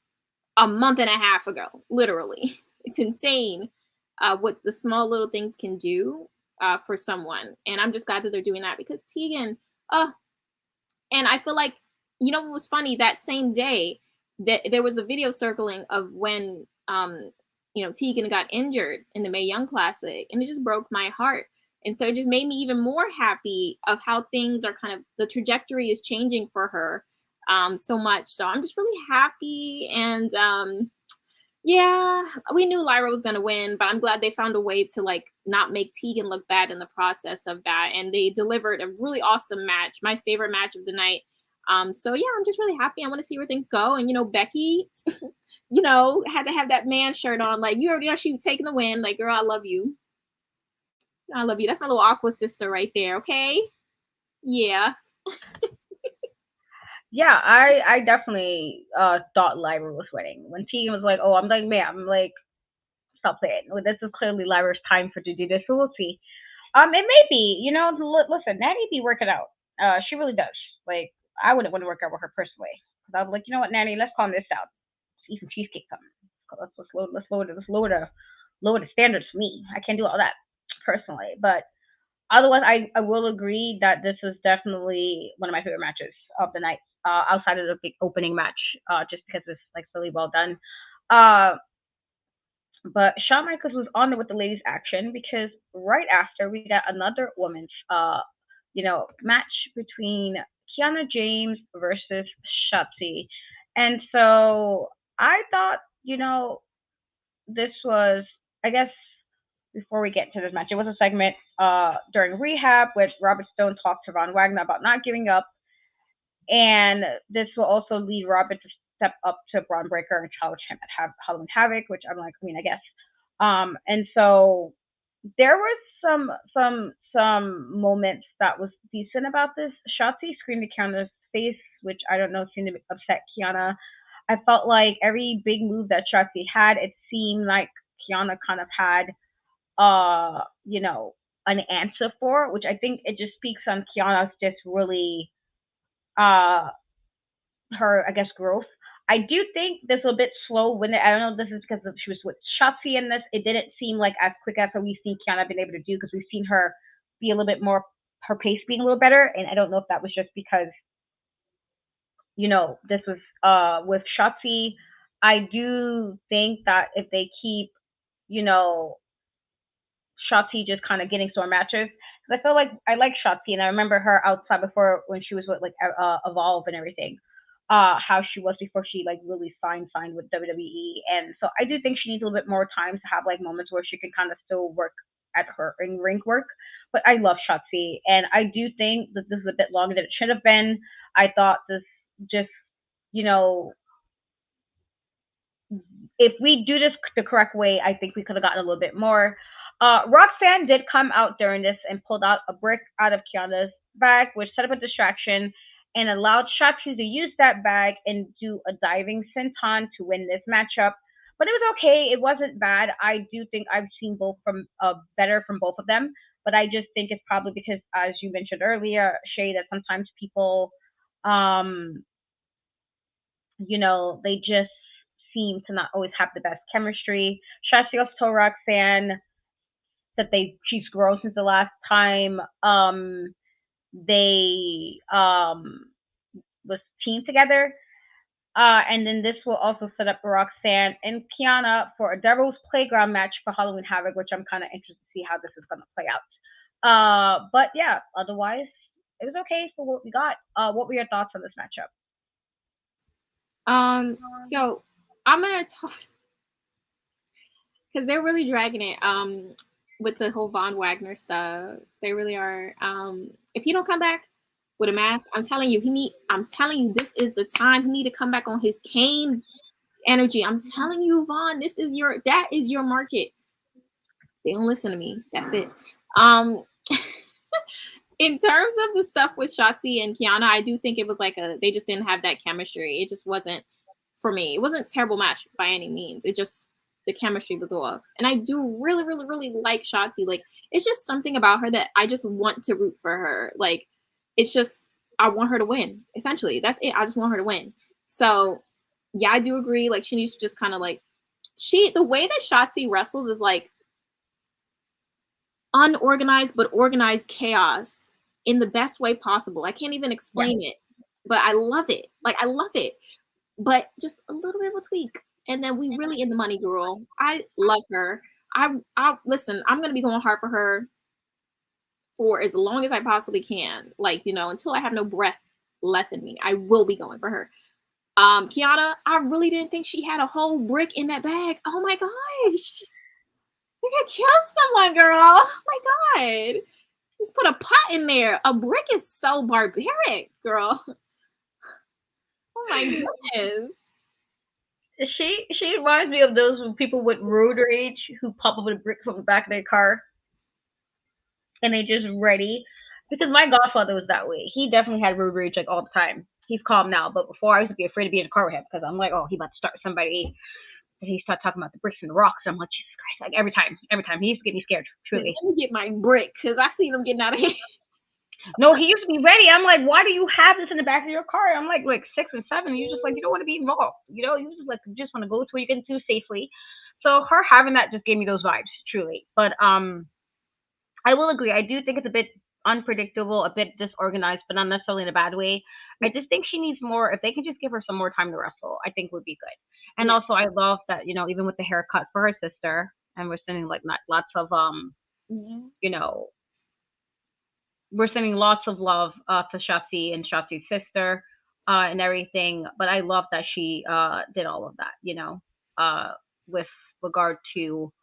a month and a half ago. Literally, it's insane what the small little things can do for someone, and I'm just glad that they're doing that because Tegan. And I feel like, what was funny that same day that there was a video circling of when, Tegan got injured in the Mae Young Classic, and it just broke my heart. And so it just made me even more happy of how things are kind of, the trajectory is changing for her so much. So I'm just really happy. And yeah, we knew Lyra was gonna win, but I'm glad they found a way to like not make Tegan look bad in the process of that, and they delivered a really awesome match, my favorite match of the night. So yeah, I'm just really happy. I want to see where things go, and Becky, had to have that man shirt on. Like you already know she was taking the win. Like girl, I love you. I love you. That's my little aqua sister right there. Okay, yeah. Yeah, I definitely thought Lyra was winning. When Tegan was like, "Oh," I'm like, "Man," I'm like, "Stop playing. Well, this is clearly Lyra's time for to do this." So we'll see. It may be, listen, Natty be working out. She really does. Like, I wouldn't want to work out with her personally. Because I'm like, you know what, Natty, let's calm this down. Let's eat some cheesecake coming. Let's lower the standards for me. I can't do all that personally. But otherwise, I will agree that this was definitely one of my favorite matches of the night. Outside of the big opening match, just because it's like really well done. Uh, but Shawn Michaels was on there with the ladies' action because right after we got another women's match between Kiana James versus Shotzi. And so I thought, this was, I guess, before we get to this match, it was a segment during rehab with Robert Stone talked to Ron Wagner about not giving up, and this will also lead Robert to step up to Braun Breaker and challenge him at Halloween Havoc, which I'm like, I mean, I guess. And so there was some moments that was decent about this. Shotzi screamed at Kiana's face, which I don't know seemed to upset Kiana. I felt like every big move that Shotzi had, it seemed like Kiana kind of had you know, an answer for, which I think it just speaks on Kiana's just really uh her, I guess, growth. I do think this was a bit slow when I don't know if this is because she was with Shotzi in this. It didn't seem like as quick as we've seen Kiana been able to do because we've seen her be a little bit more, her pace being a little better. And I don't know if that was just because, this was with Shotzi. I do think that if they keep, you know, Shotzi just kind of getting sore matches. Because I feel like I like Shotzi, and I remember her outside before when she was with like Evolve and everything. How she was before she like really signed with WWE, and so I do think she needs a little bit more time to have like moments where she can kind of still work at her in ring work. But I love Shotzi, and I do think that this is a bit longer than it should have been. I thought this just, you know, if we do this the correct way, I think we could have gotten a little bit more. Roxanne did come out during this and pulled out a brick out of Kiana's bag, which set up a distraction and allowed Shotzi to use that bag and do a diving senton to win this matchup. But it was okay. It wasn't bad. I do think I've seen both from better from both of them. But I just think it's probably because, as you mentioned earlier, Shay, that sometimes people, um, they just seem to not always have the best chemistry. Shotzi also told Roxanne that she's grown since the last time they was teamed together. And then this will also set up Roxanne and Kiana for a Devil's Playground match for Halloween Havoc, which I'm kind of interested to see how this is going to play out. But yeah, otherwise, it was okay for what we got. What were your thoughts on this matchup? So I'm gonna talk because they're really dragging it. With the whole Von Wagner stuff, they really are. If he don't come back with a mask, I'm telling you, this is the time he need to come back on his Kane energy. I'm telling you, Vaughn, that is your market. They don't listen to me. That's it. In terms of the stuff with Shotzi and Kiana, I do think it was like they just didn't have that chemistry. It just wasn't for me. It wasn't a terrible match by any means. It just the chemistry was off. And I do really, really, really like Shotzi. Like it's just something about her that I just want to root for her. Like it's just I want her to win. Essentially, that's it. I just want her to win. So yeah, I do agree. Like she needs to just kind of like the way that Shotzi wrestles is like unorganized but organized chaos in the best way possible. I can't even explain it, but I love it. Like I love it, but just a little bit of a tweak, and then we really in the money, girl. I love her. I listen. I'm gonna be going hard for her for as long as I possibly can. Like until I have no breath left in me, I will be going for her. Kiana, I really didn't think she had a whole brick in that bag. Oh my gosh. You could kill someone, girl. Oh my god. Just put a pot in there. A brick is so barbaric, girl. Oh my goodness. She reminds me of those people with road rage who pop up with a brick from the back of their car and they just ready. Because my godfather was that way. He definitely had road rage like all the time. He's calm now, but before I used to be afraid to be in a car with him because I'm like, oh, he about to start somebody. And he started talking about the bricks and the rocks. I'm like, Jesus Christ! Like every time, he used to get me scared. Truly. Let me get my brick because I see them getting out of hand. No, he used to be ready. I'm like, why do you have this in the back of your car? I'm like 6 and 7. You just like you don't want to be involved. You just like you just want to go to where you get to safely. So her having that just gave me those vibes, truly. But I will agree. I do think it's a bit unpredictable, a bit disorganized, but not necessarily in a bad way. I just think she needs more. If they can just give her some more time to wrestle, I think would be good. And also, I love that even with the haircut for her sister, and we're sending like lots of we're sending lots of love to Shotzi and Shotzi's sister and everything. But I love that she did all of that, with regard to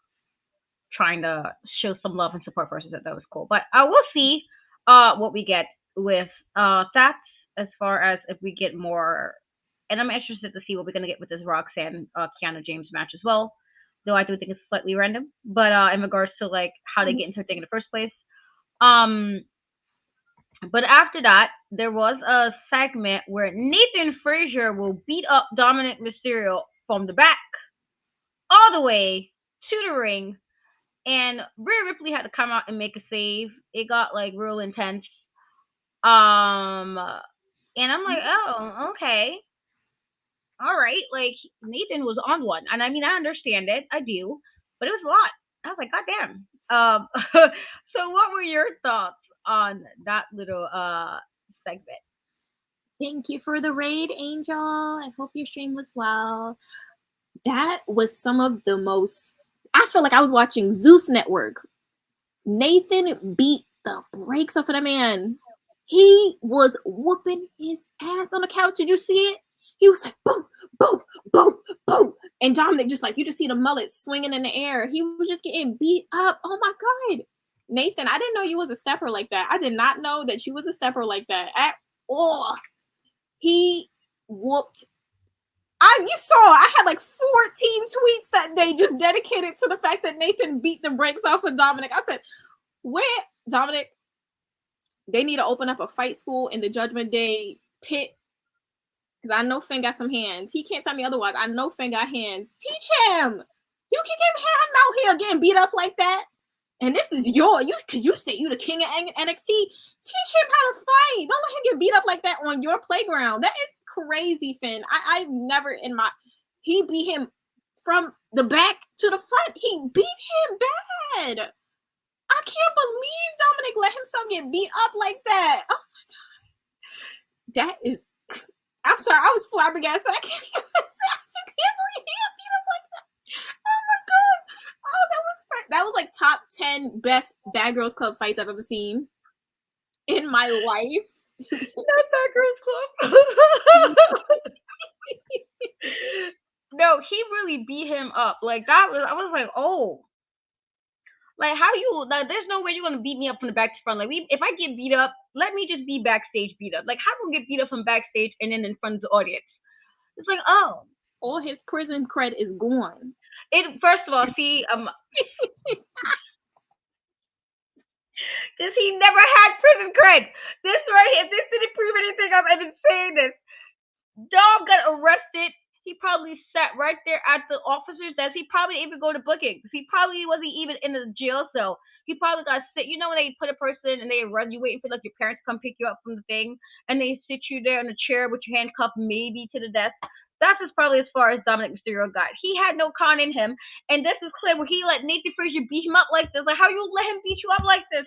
trying to show some love and support for us. That was cool. But we'll see what we get with that as far as if we get more. And I'm interested to see what we're going to get with this Roxanne Kiana James match as well. though I do think it's slightly random. But in regards to like how they get into a thing in the first place. Um, but after that, there was a segment where Nathan Frazier will beat up Dominik Mysterio from the back all the way to the ring, and Rhea Ripley had to come out and make a save. It got like real intense. Um, and I'm like, oh, okay, all right. Like Nathan was on one, and I mean, I understand it, I do, but it was a lot. I was like, God damn. So what were your thoughts on that little segment? Thank you for the raid, Angel. I hope your stream was well. That was some of the most. I feel like I was watching Zeus Network. Nathan beat the brakes off of that man. He was whooping his ass on the couch. Did you see it? He was like, boom, boom, boom, boom. And Dominik just like, you just see the mullet swinging in the air. He was just getting beat up. Oh my God. Nathan, I didn't know you was a stepper like that. I did not know that you was a stepper like that at all. He whooped. You saw I had like 14 tweets that day just dedicated to the fact that Nathan beat the brakes off of Dominik. I said, where Dominik, they need to open up a fight school in the Judgment Day pit. Because I know Finn got some hands. He can't tell me otherwise. I know Finn got hands. Teach him. You can get him out here getting beat up like that. And this is because you say you the king of NXT. Teach him how to fight. Don't let him get beat up like that on your playground. That is crazy, Finn. I've never he beat him from the back to the front. He beat him bad. I can't believe Dominik let himself get beat up like that. Oh my God. That is, I'm sorry, I was flabbergasted. I can't believe he got beat up like that. Oh my God. Oh, that was like top 10 best Bad Girls Club fights I've ever seen in my life. Not Bad Girls Club. No, he really beat him up. Like that was, I was like, oh, like how you like? There's no way you're gonna beat me up from the back to front. Like if I get beat up, let me just be backstage beat up. Like how do I get beat up from backstage and then in front of the audience? It's like, oh, all his prison cred is gone. First of all, see, because he never had prison cred. This right here, this didn't prove anything. I've been saying this. Dom got arrested. He probably sat right there at the officer's desk. He probably didn't even go to bookings. He probably wasn't even in the jail cell. He probably got sit. You know when they put a person and they run you waiting for like your parents to come pick you up from the thing, and they sit you there in a chair with your handcuffed maybe to the desk. That's probably as far as Dominik Mysterio got. He had no con in him, and this is clear where he let Nathan Frazier beat him up like this. Like how you let him beat you up like this,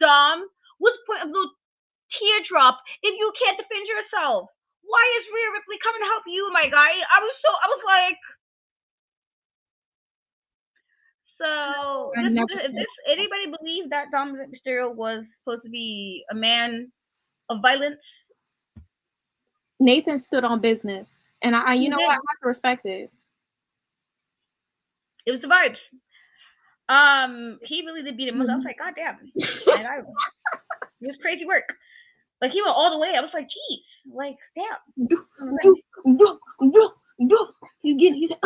Dom? What's the point of the teardrop if you can't defend yourself? Why is Rhea Ripley coming to help you, my guy? I was like, so does anybody believe that Dominik Mysterio was supposed to be a man of violence? Nathan stood on business, and I you know what, I have to respect it. It was the vibes. He really did beat him. I was like, God damn, it was crazy work. Like he went all the way. I was like, geez, like damn. He said,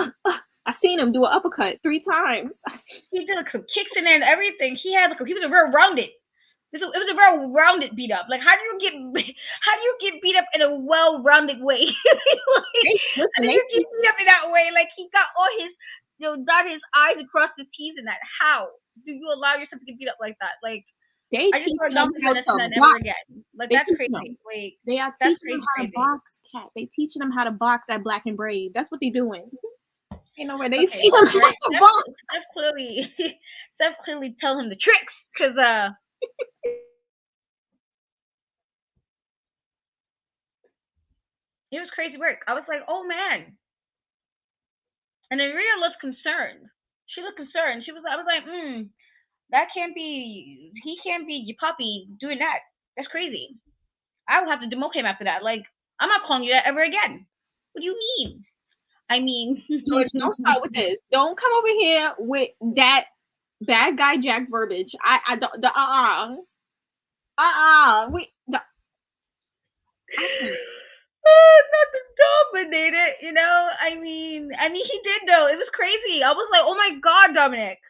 I seen him do an uppercut 3 times. He did like some kicks in there and everything. He was a real rounded. It was a real rounded beat up. Like how do you get beat up in a well-rounded way? Listen, how do you get beat up in that way? Like he got all his, dot his I's across his T's in that. How do you allow yourself to get beat up like that? Like they I just teach them how to box. Again. Like that's crazy. Like they are teaching them how to box, Cat. They teaching them how to box at Black and Brave. That's what they doing. You know where they see them how to box. That's clearly tell him the tricks, because it was crazy work. I was like, oh man. And then Rhea looked concerned. She looked concerned. I was like, that can't be, he can't be your puppy doing that. That's crazy. I will have to demote him after that. Like, I'm not calling you that ever again. What do you mean? I mean, George, don't start with this. Don't come over here with that bad guy Jack verbiage. I don't. Not the Dom dominated, you know. I mean, he did though. It was crazy. I was like, oh my god, Dominik.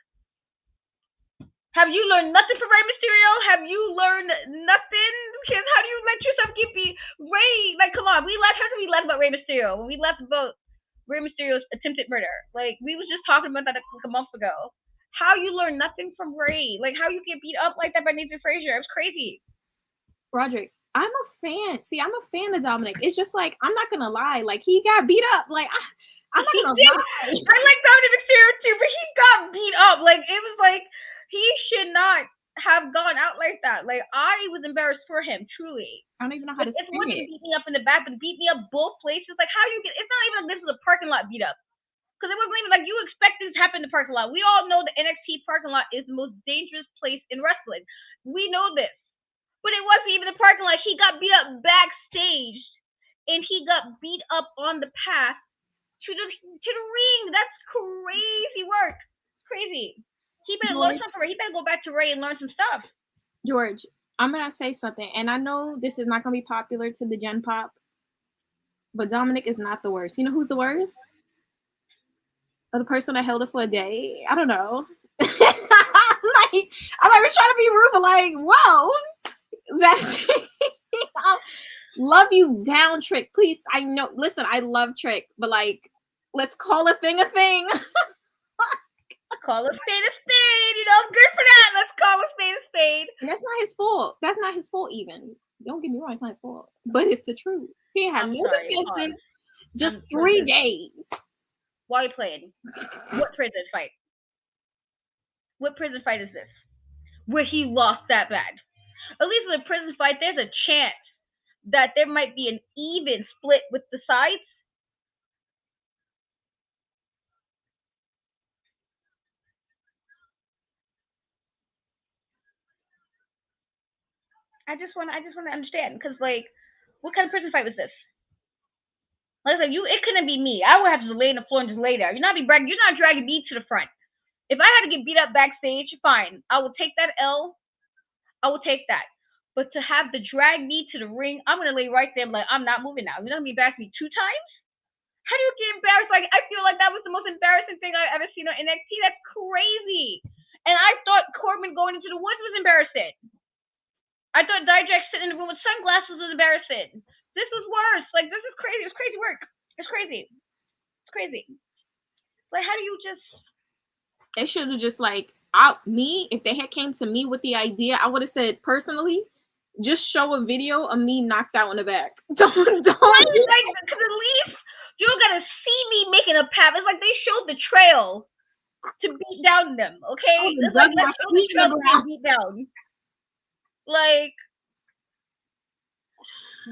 Have you learned nothing from Rey Mysterio? Have you learned nothing? Because how do you let yourself get beat? Rey, like, come on. How did we laugh about Rey Mysterio? When we laughed about Rey Mysterio's attempted murder. Like, we was just talking about that like a month ago. How you learn nothing from Rey? Like, how you get beat up like that by Nathan Frazier? It was crazy. Roderick, I'm a fan. See, I'm a fan of Dominik. It's just like, I'm not gonna lie. Like, he got beat up. Like, I'm not gonna lie. I like Dominik Mysterio too, but he got beat up. Like, it was like, he should not have gone out like that. Like, I was embarrassed for him, truly. I don't even know how to say it. It's more than beat me up in the back, but beat me up both places. Like, how you get? It's not even like this is a parking lot beat up, because it wasn't even like you expect this to happen in the parking lot. We all know the NXT parking lot is the most dangerous place in wrestling. We know this, but it wasn't even the parking lot. He got beat up backstage, and he got beat up on the path to the ring. That's crazy work. Crazy. He better learn something from Rey. He better go back to Rey and learn some stuff. George, I'm gonna say something, and I know this is not gonna be popular to the Gen Pop, but Dominik is not the worst. You know who's the worst? Or the person that held it for a day. I don't know. I'm like we're trying to be rude, but like, whoa, that's love you down, Trick. Please, I know. Listen, I love Trick, but like, let's call a thing a thing. Call a spade a spade, you know, good for that. Let's call a spade a spade. And that's not his fault. That's not his fault even. Don't get me wrong, it's not his fault. But it's the truth. He had no defenses, just 3 days. While he played. What prison fight? What prison fight is this? Where he lost that bad. At least in a prison fight, there's a chance that there might be an even split with the sides. I just want to understand, because like, what kind of prison fight was this? Like I said, it couldn't be me. I would have to lay on the floor and just lay there. You're not dragging me to the front. If I had to get beat up backstage, fine. I will take that L. I will take that. But to have to drag me to the ring, I'm gonna lay right there. I'm like, I'm not moving now. You're not gonna be back me 2 times. How do you get embarrassed? Like, I feel like that was the most embarrassing thing I've ever seen on NXT. That's crazy. And I thought Corbin going into the woods was embarrassing. I thought Dijak sitting in the room with sunglasses was embarrassing. This was worse. Like, this is crazy. It's crazy work. It's crazy. It's crazy. Like, how do you just? They should have just like if they had came to me with the idea, I would have said personally, just show a video of me knocked out in the back. Don't. Right, like, because at least you're gonna see me making a path. It's like they showed the trail to beat down them. Okay, it's like let's show the trail to beat down. Like,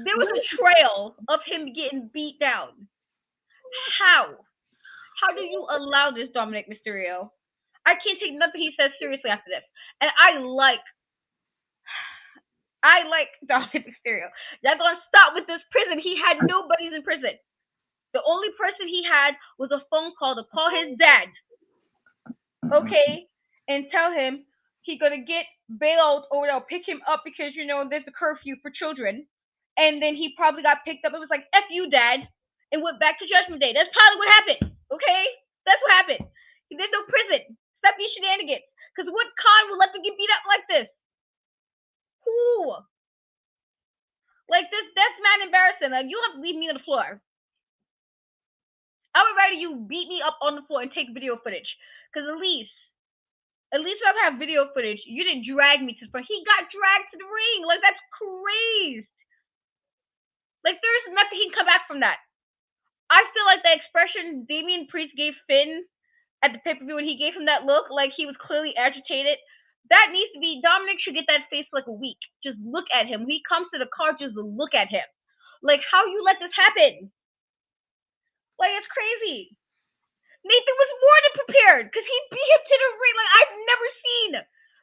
there was a trail of him getting beat down. How? How do you allow this, Dominik Mysterio? I can't take nothing he says seriously after this. And I like Dominik Mysterio. Y'all gonna stop with this prison. He had nobody's in prison. The only person he had was a phone call to call his dad. Okay? And tell him he's gonna get bailed or they'll pick him up because, you know, there's a curfew for children. And then he probably got picked up. It was like, F you, Dad, and went back to Judgment Day. That's probably what happened. Okay? That's what happened. There's no prison. Stop these shenanigans. Because what con will let them get beat up like this? Who? Like, that's mad embarrassing. Like, you have to leave me on the floor. I would rather you beat me up on the floor and take video footage. Because at least if I have video footage, you didn't drag me to the front. He got dragged to the ring. Like, that's crazy. Like, there's nothing he can come back from that. I feel like the expression Damian Priest gave Finn at the pay-per-view when he gave him that look, like he was clearly agitated, that needs to be, Dominik should get that face for like a week. Just look at him. When he comes to the car, just look at him. Like, how you let this happen? Like, it's crazy. Nathan was more than prepared because he beat him to the ring. Like, I've never seen.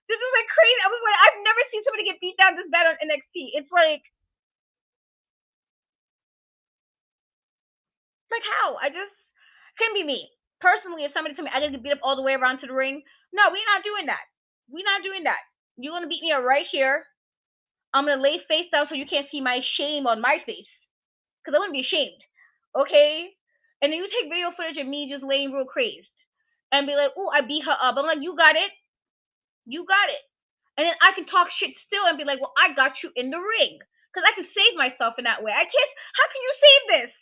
This is like crazy. I was like, I've never seen somebody get beat down this bad on NXT. It's like how? I just couldn't be me. Personally, if somebody told me I didn't get beat up all the way around to the ring, no, we're not doing that. We're not doing that. You're gonna beat me up right here. I'm gonna lay face down so you can't see my shame on my face. Because I wouldn't be ashamed. okay? And then you take video footage of me just laying real crazed and be like, oh, I beat her up. I'm like, you got it. You got it. And then I can talk shit still and be like, well, I got you in the ring. Because I can save myself in that way. I can't, how can you save this?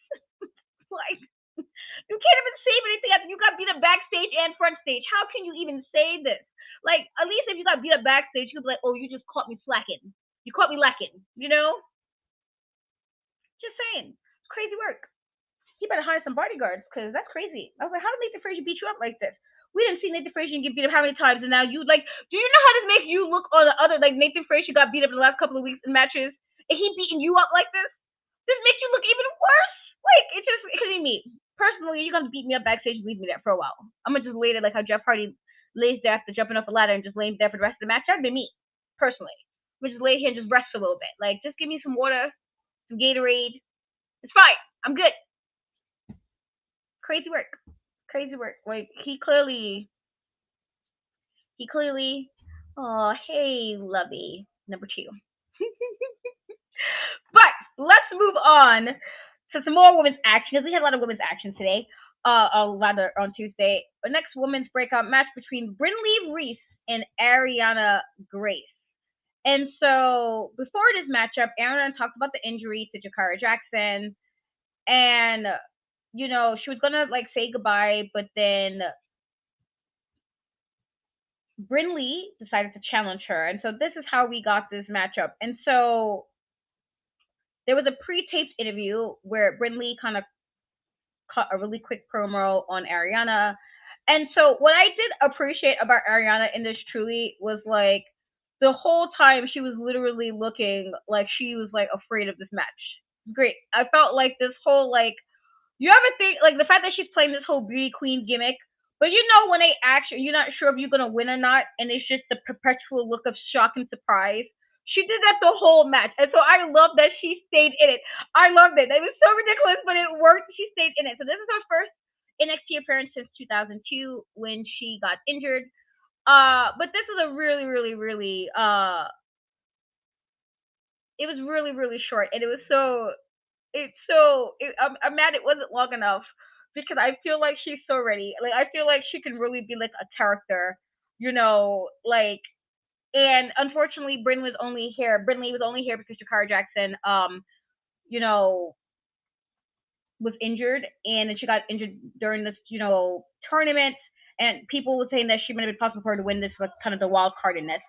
Like, you can't even save anything after you got beat up backstage and front stage. How can you even save this? Like, at least if you got beat up backstage, you could be like, oh, you just caught me slacking. You caught me lacking, you know? Just saying. It's crazy work. He better hire some bodyguards, because that's crazy. I was like, how did Nathan Frazier beat you up like this? We didn't see Nathan Frazier get beat up how many times, and now you like, do you know how this makes you look on the other, like Nathan Frazier got beat up in the last couple of weeks in matches, and he beating you up like this? This makes you look even worse. Like, it could be me. Personally, you're gonna beat me up backstage and leave me there for a while. I'm gonna just lay there like how Jeff Hardy lays there after jumping off a ladder and just laying there for the rest of the match. That'd be me, personally. I'm gonna just lay here and just rest a little bit. Like, just give me some water, some Gatorade. It's fine. I'm good. Crazy work. Crazy work. Like he clearly oh hey lovey number two. But let's move on to some more women's action, because we had a lot of women's action today. Rather on Tuesday. The next women's breakout match between Brinley Reese and Ariana Grace. And so before this matchup, Ariana talked about the injury to Jakara Jackson, and you know, she was gonna like say goodbye, but then Brinley decided to challenge her. And so this is how we got this matchup. And so there was a pre-taped interview where Brinley kind of cut a really quick promo on Ariana. And so what I did appreciate about Ariana in this truly was like the whole time she was literally looking like she was like afraid of this match. Great. I felt like this whole like, you ever think like the fact that she's playing this whole beauty queen gimmick, but you know when they actually you're not sure if you're gonna win or not, and it's just the perpetual look of shock and surprise. She did that the whole match, and so I love that she stayed in it. I loved it. It was so ridiculous, but it worked. She stayed in it. So this is her first NXT appearance since 2002 when she got injured. But this is a really, really, really it was really, really short, and it was so I'm mad it wasn't long enough, because I feel like she's so ready. Like I feel like she can really be like a character, you know, like. And unfortunately, Brinley was only here because Jakara Jackson, you know, was injured, and then she got injured during this, you know, tournament, and people were saying that she might have been possible for her to win this, was kind of the wild card in this.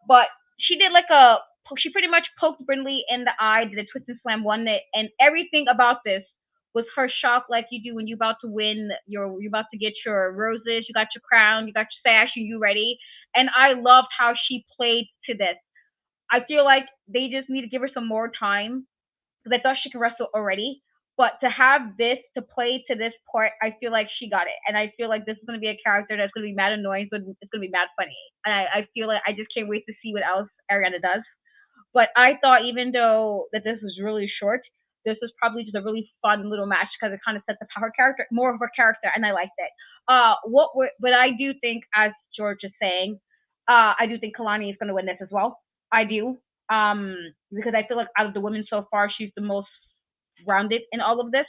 But she did like she pretty much poked Brinley in the eye, did a twist and slam, won it, and everything about this was her shock, like you do when you're about to win, you're about to get your roses, you got your crown, you got your sash, and you ready. And I loved how she played to this. I feel like they just need to give her some more time, because I thought she could wrestle already. But to have this to play to this part, I feel like she got it, and I feel like this is going to be a character that's going to be mad annoying, but it's going to be mad funny. And I feel like I just can't wait to see what else Ariana does. But I thought even though that this was really short, this was probably just a really fun little match, because it kind of sets up her character, more of her character, and I liked it. But I do think, as George is saying, I do think Kalani is going to win this as well. I do, because I feel like out of the women so far, she's the most rounded in all of this.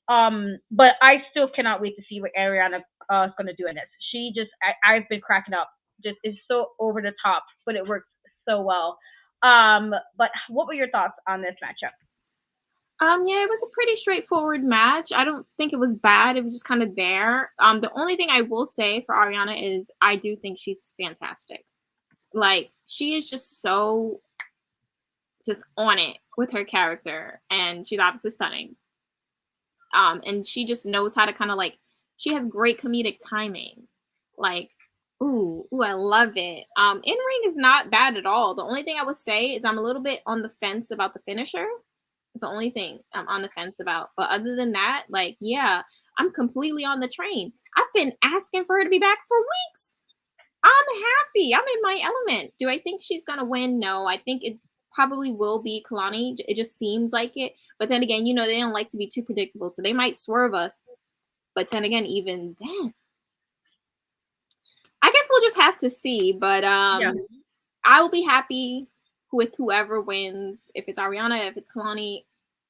But I still cannot wait to see what Ariana is going to do in this. I've been cracking up. Just is so over the top, but it works so well. But what were your thoughts on this matchup? Yeah, it was a pretty straightforward match. I don't think it was bad. It was just kind of there. The only thing I will say for Ariana is I do think she's fantastic. Like, she is just so just on it with her character, and she's obviously stunning. And she just knows how to kind of like, she has great comedic timing. Like, ooh, I love it. In ring is not bad at all. The only thing I would say is I'm a little bit on the fence about the finisher. It's the only thing I'm on the fence about. But other than that, like, yeah, I'm completely on the train. I've been asking for her to be back for weeks. I'm happy. I'm in my element. Do I think she's going to win? No, I think it probably will be Kalani. It just seems like it. But then again, you know, they don't like to be too predictable. So they might swerve us. But then again, even then, I guess we'll just have to see. But Yeah. I will be happy with whoever wins. If it's Ariana, if it's Kalani,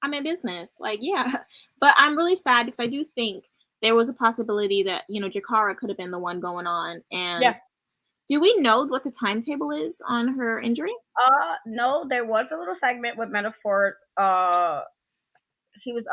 I'm in business. Like, yeah. But I'm really sad because I do think there was a possibility that, Jakara could have been the one going on. And Yeah. do we know what the timetable is on her injury? No, there was a little segment with Metaphor. He was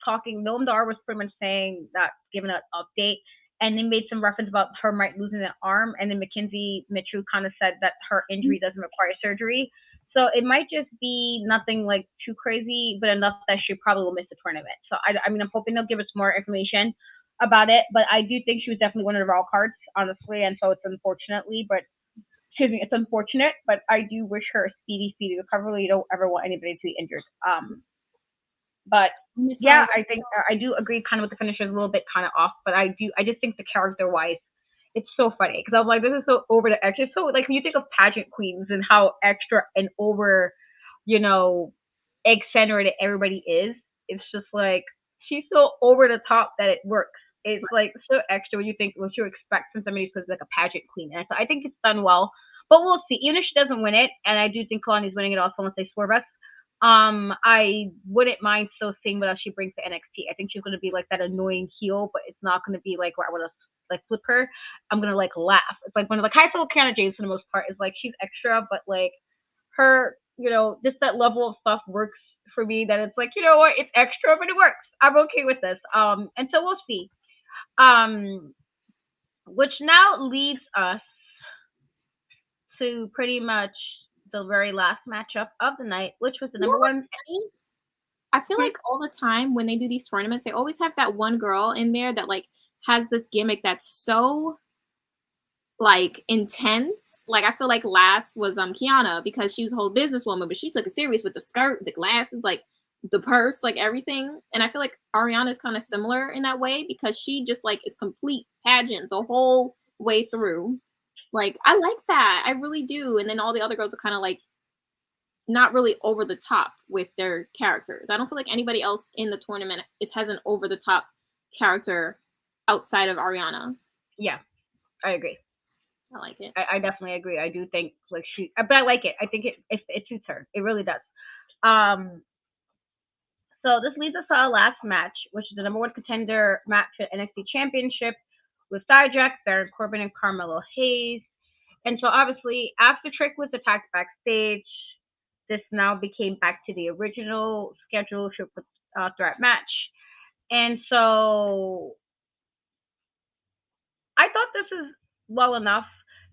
talking. Noam Dar was pretty much saying that, giving an update, and they made some reference about her might losing an arm, and then Mackenzie Mitchell kind of said that her injury doesn't require surgery. So it might just be nothing like too crazy, but enough that she probably will miss the tournament. So I mean, I'm hoping they'll give us more information about it, but I do think she was definitely one of the raw cards, honestly, and so it's unfortunate, but I do wish her a speedy recovery. You don't ever want anybody to be injured. But yeah, I think I do agree kind of with the finisher is a little bit kind of off, but I just think the character wise, it's so funny because I'm like, this is so over the edge. It's so like when you think of pageant queens and how extra and over, egg-centered everybody is. It's just like she's so over the top that it works. It's like so extra when you think what you expect from somebody who's like a pageant queen. And so I think it's done well. But we'll see. Even if she doesn't win it, and I do think Kalani's winning it also once they swerve us. I wouldn't mind still seeing what else she brings to NXT. I think she's gonna be like that annoying heel, but it's not gonna be like where I wanna like flip her. I'm gonna like laugh. It's like when like high school Kiana James for the most part is like she's extra, but like her, just that level of stuff works for me. That it's like, you know what, it's extra, but it works. I'm okay with this. And so we'll see. Which now leads us to pretty much the very last matchup of the night, which was the You know number what's one. funny? I feel like all the time when they do these tournaments, they always have that one girl in there that like has this gimmick that's so like intense. Like I feel like last was Kiana because she was a whole businesswoman, but she took it serious with the skirt, the glasses, like the purse, like everything. And I feel like Ariana is kind of similar in that way because she just like is complete pageant the whole way through. Like I like that. I really do. And then all the other girls are kind of like not really over the top with their characters. I don't feel like anybody else in the tournament has an over the top character outside of Ariana. Yeah, I agree. I like it. I definitely agree. I do think like but I like it. I think it suits her. It really does. Um, so this leads us to our last match, which is the number one contender match for NXT Championship with Dijak, Baron Corbin, and Carmelo Hayes. And so obviously, after Trick was attacked backstage, this now became back to the original schedule triple threat match. And so I thought this is well enough.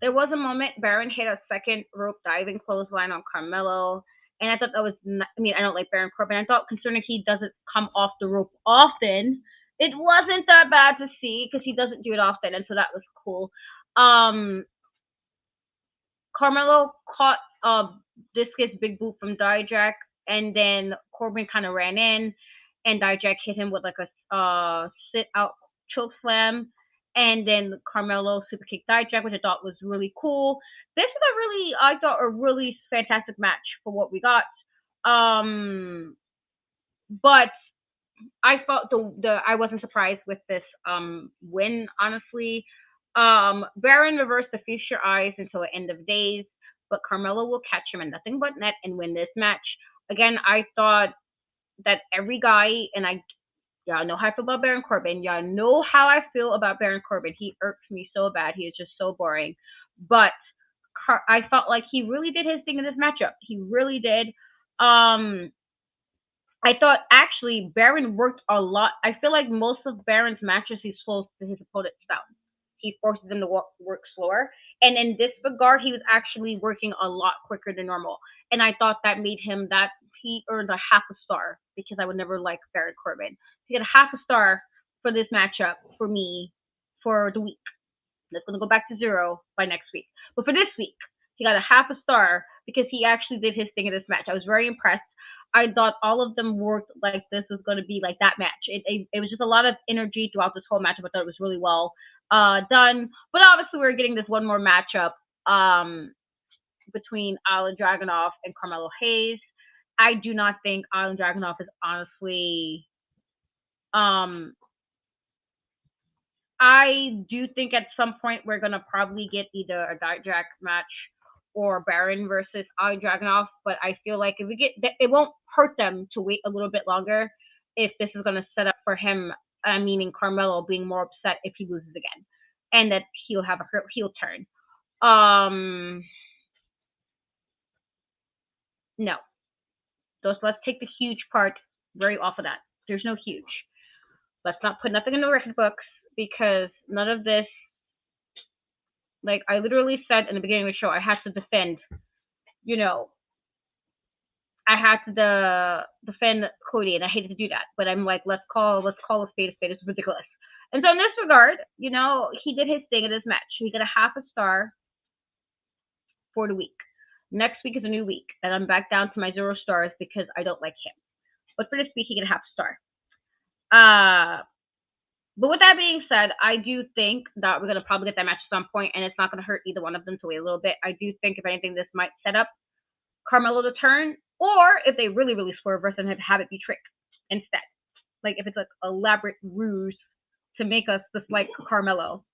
There was a moment Baron hit a second rope diving clothesline on Carmelo, and I thought that was. I mean, I don't like Baron Corbin. I thought concerning he doesn't come off the rope often, it wasn't that bad to see because he doesn't do it often, and so that was cool. Carmelo caught Discus big boot from Dijak, and then Corbin kind of ran in, and Dijak hit him with like a sit out choke slam, and then Carmelo super kicked Dijak, which I thought was really cool. This is I thought a really fantastic match for what we got. But I felt I wasn't surprised with this win, honestly. Baron reversed the Feast Your Eyes until the end of days, but Carmelo will catch him in nothing but net and win this match. Again, I thought that every guy, and y'all know how I feel about Baron Corbin. Y'all know how I feel about Baron Corbin. He irks me so bad. He is just so boring. But I felt like he really did his thing in this matchup. He really did. I thought actually Baron worked a lot. I feel like most of Baron's matches he slows his opponents down. He forces them to work slower. And in this regard, he was actually working a lot quicker than normal. And I thought that made him that he earned a half a star because I would never like Baron Corbin. He got a half a star for this matchup for me for the week. That's going to go back to 0 by next week. But for this week, he got a half a star because he actually did his thing in this match. I was very impressed. I thought all of them worked like this was going to be like that match. It was just a lot of energy throughout this whole matchup. I thought it was really well done. But obviously, we're getting this one more matchup between Alan Dragunov and Carmelo Hayes. I do not think Alan Dragunov is honestly. I do think at some point we're gonna probably get either a Dijak match or Baron versus Ali Dragunov, but I feel like if we get, it won't hurt them to wait a little bit longer if this is going to set up for him, meaning Carmelo being more upset if he loses again, and that he'll have a heel turn. No. Let's take the huge part right off of that. There's no huge. Let's not put nothing in the record books because none of this. Like I literally said in the beginning of the show, I had to defend. You know, I had to defend Cody, and I hated to do that. But I'm like, let's call a spade a spade. It's ridiculous. And so in this regard, he did his thing in this match. He got a half a star for the week. Next week is a new week, and I'm back down to my 0 stars because I don't like him. But for this week, he got a half star. But with that being said, I do think that we're gonna probably get that match at some point, and it's not gonna hurt either one of them to wait a little bit. I do think, if anything, this might set up Carmelo to turn, or if they really, really swerve us and have it be Trick instead. Like if it's like elaborate ruse to make us dislike Carmelo.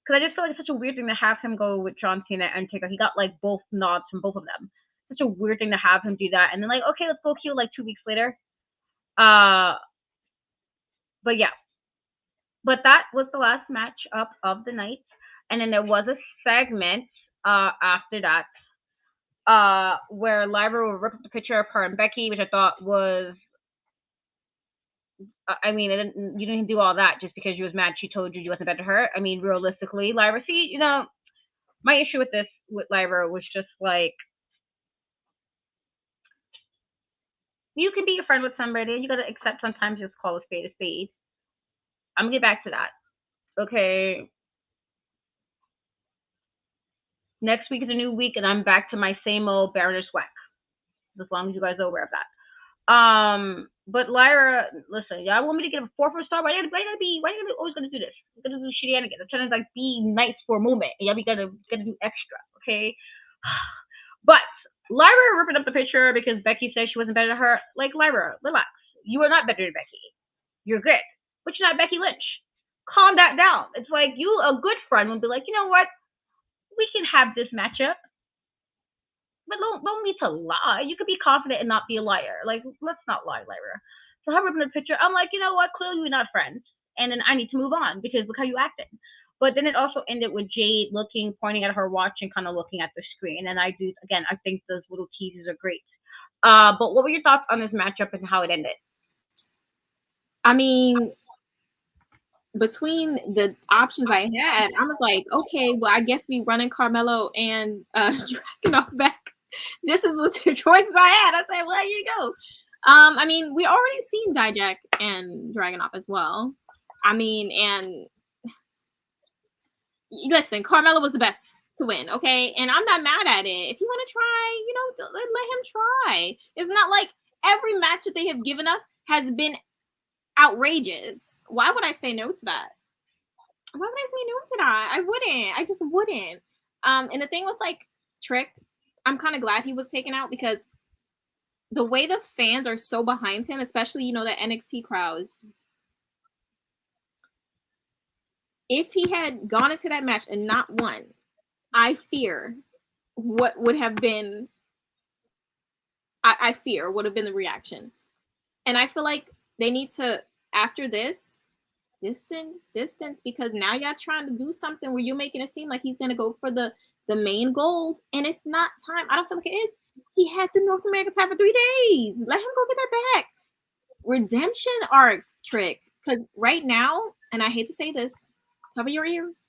Because I just feel like it's such a weird thing to have him go with John Cena and Taker. He got like both nods from both of them. Such a weird thing to have him do that, and then like, okay, let's go heel like 2 weeks later. But yeah. But that was the last match up of the night. And then there was a segment after that where Lyra will rip up the picture of her and Becky, which I thought was, I mean, you didn't do all that just because she was mad she told you wasn't better to her. I mean, realistically, Lyra, see, my issue with Lyra was just like, you can be a friend with somebody. You got to accept sometimes just call a spade a spade. I'm going to get back to that. Okay. Next week is a new week, and I'm back to my same old Baroness Whack. As long as you guys are aware of that. But Lyra, listen, y'all want me to get a 4 star? Why you gotta be always gonna do this? You're gonna do shenanigans. I'm trying to like be nice for a moment, and y'all be gonna do extra, okay? But Lyra ripping up the picture because Becky said she wasn't better than her. Like, Lyra, relax. You are not better than Becky. You're good, but you're not Becky Lynch. Calm that down. It's like you, a good friend, would be like, you know what? We can have this matchup, but don't need to lie. You could be confident and not be a liar. Like, let's not lie, Lyra. So her ripping the picture, I'm like, you know what? Clearly we're not friends, and then I need to move on because look how you acted. But then it also ended with Jade pointing at her watch and kind of looking at the screen. And I think those little teases are great. But what were your thoughts on this matchup and how it ended? I mean, between the options I had, I was like, okay, well, I guess we running Carmelo and Dragunov back. This is the 2 choices I had. I said, well, there you go. I mean, we already seen Dijak and Dragunov as well. I mean, and listen, Carmelo was the best to win, okay? And I'm not mad at it. If you want to try, let him try. It's not like every match that they have given us has been outrageous. Why would I say no to that? Why would I say no to that? I wouldn't. I just wouldn't. And the thing with like Trick, I'm kind of glad he was taken out because the way the fans are so behind him, especially the NXT crowds. If he had gone into that match and not won, I fear what would have been. I fear would have been the reaction, and I feel like they need to, after this, distance, because now y'all trying to do something where you're making it seem like he's gonna go for the main gold, and it's not time. I don't feel like it is. He had the North American title for 3 days. Let him go get that back. Redemption arc, Trick, because right now, and I hate to say this, cover your ears.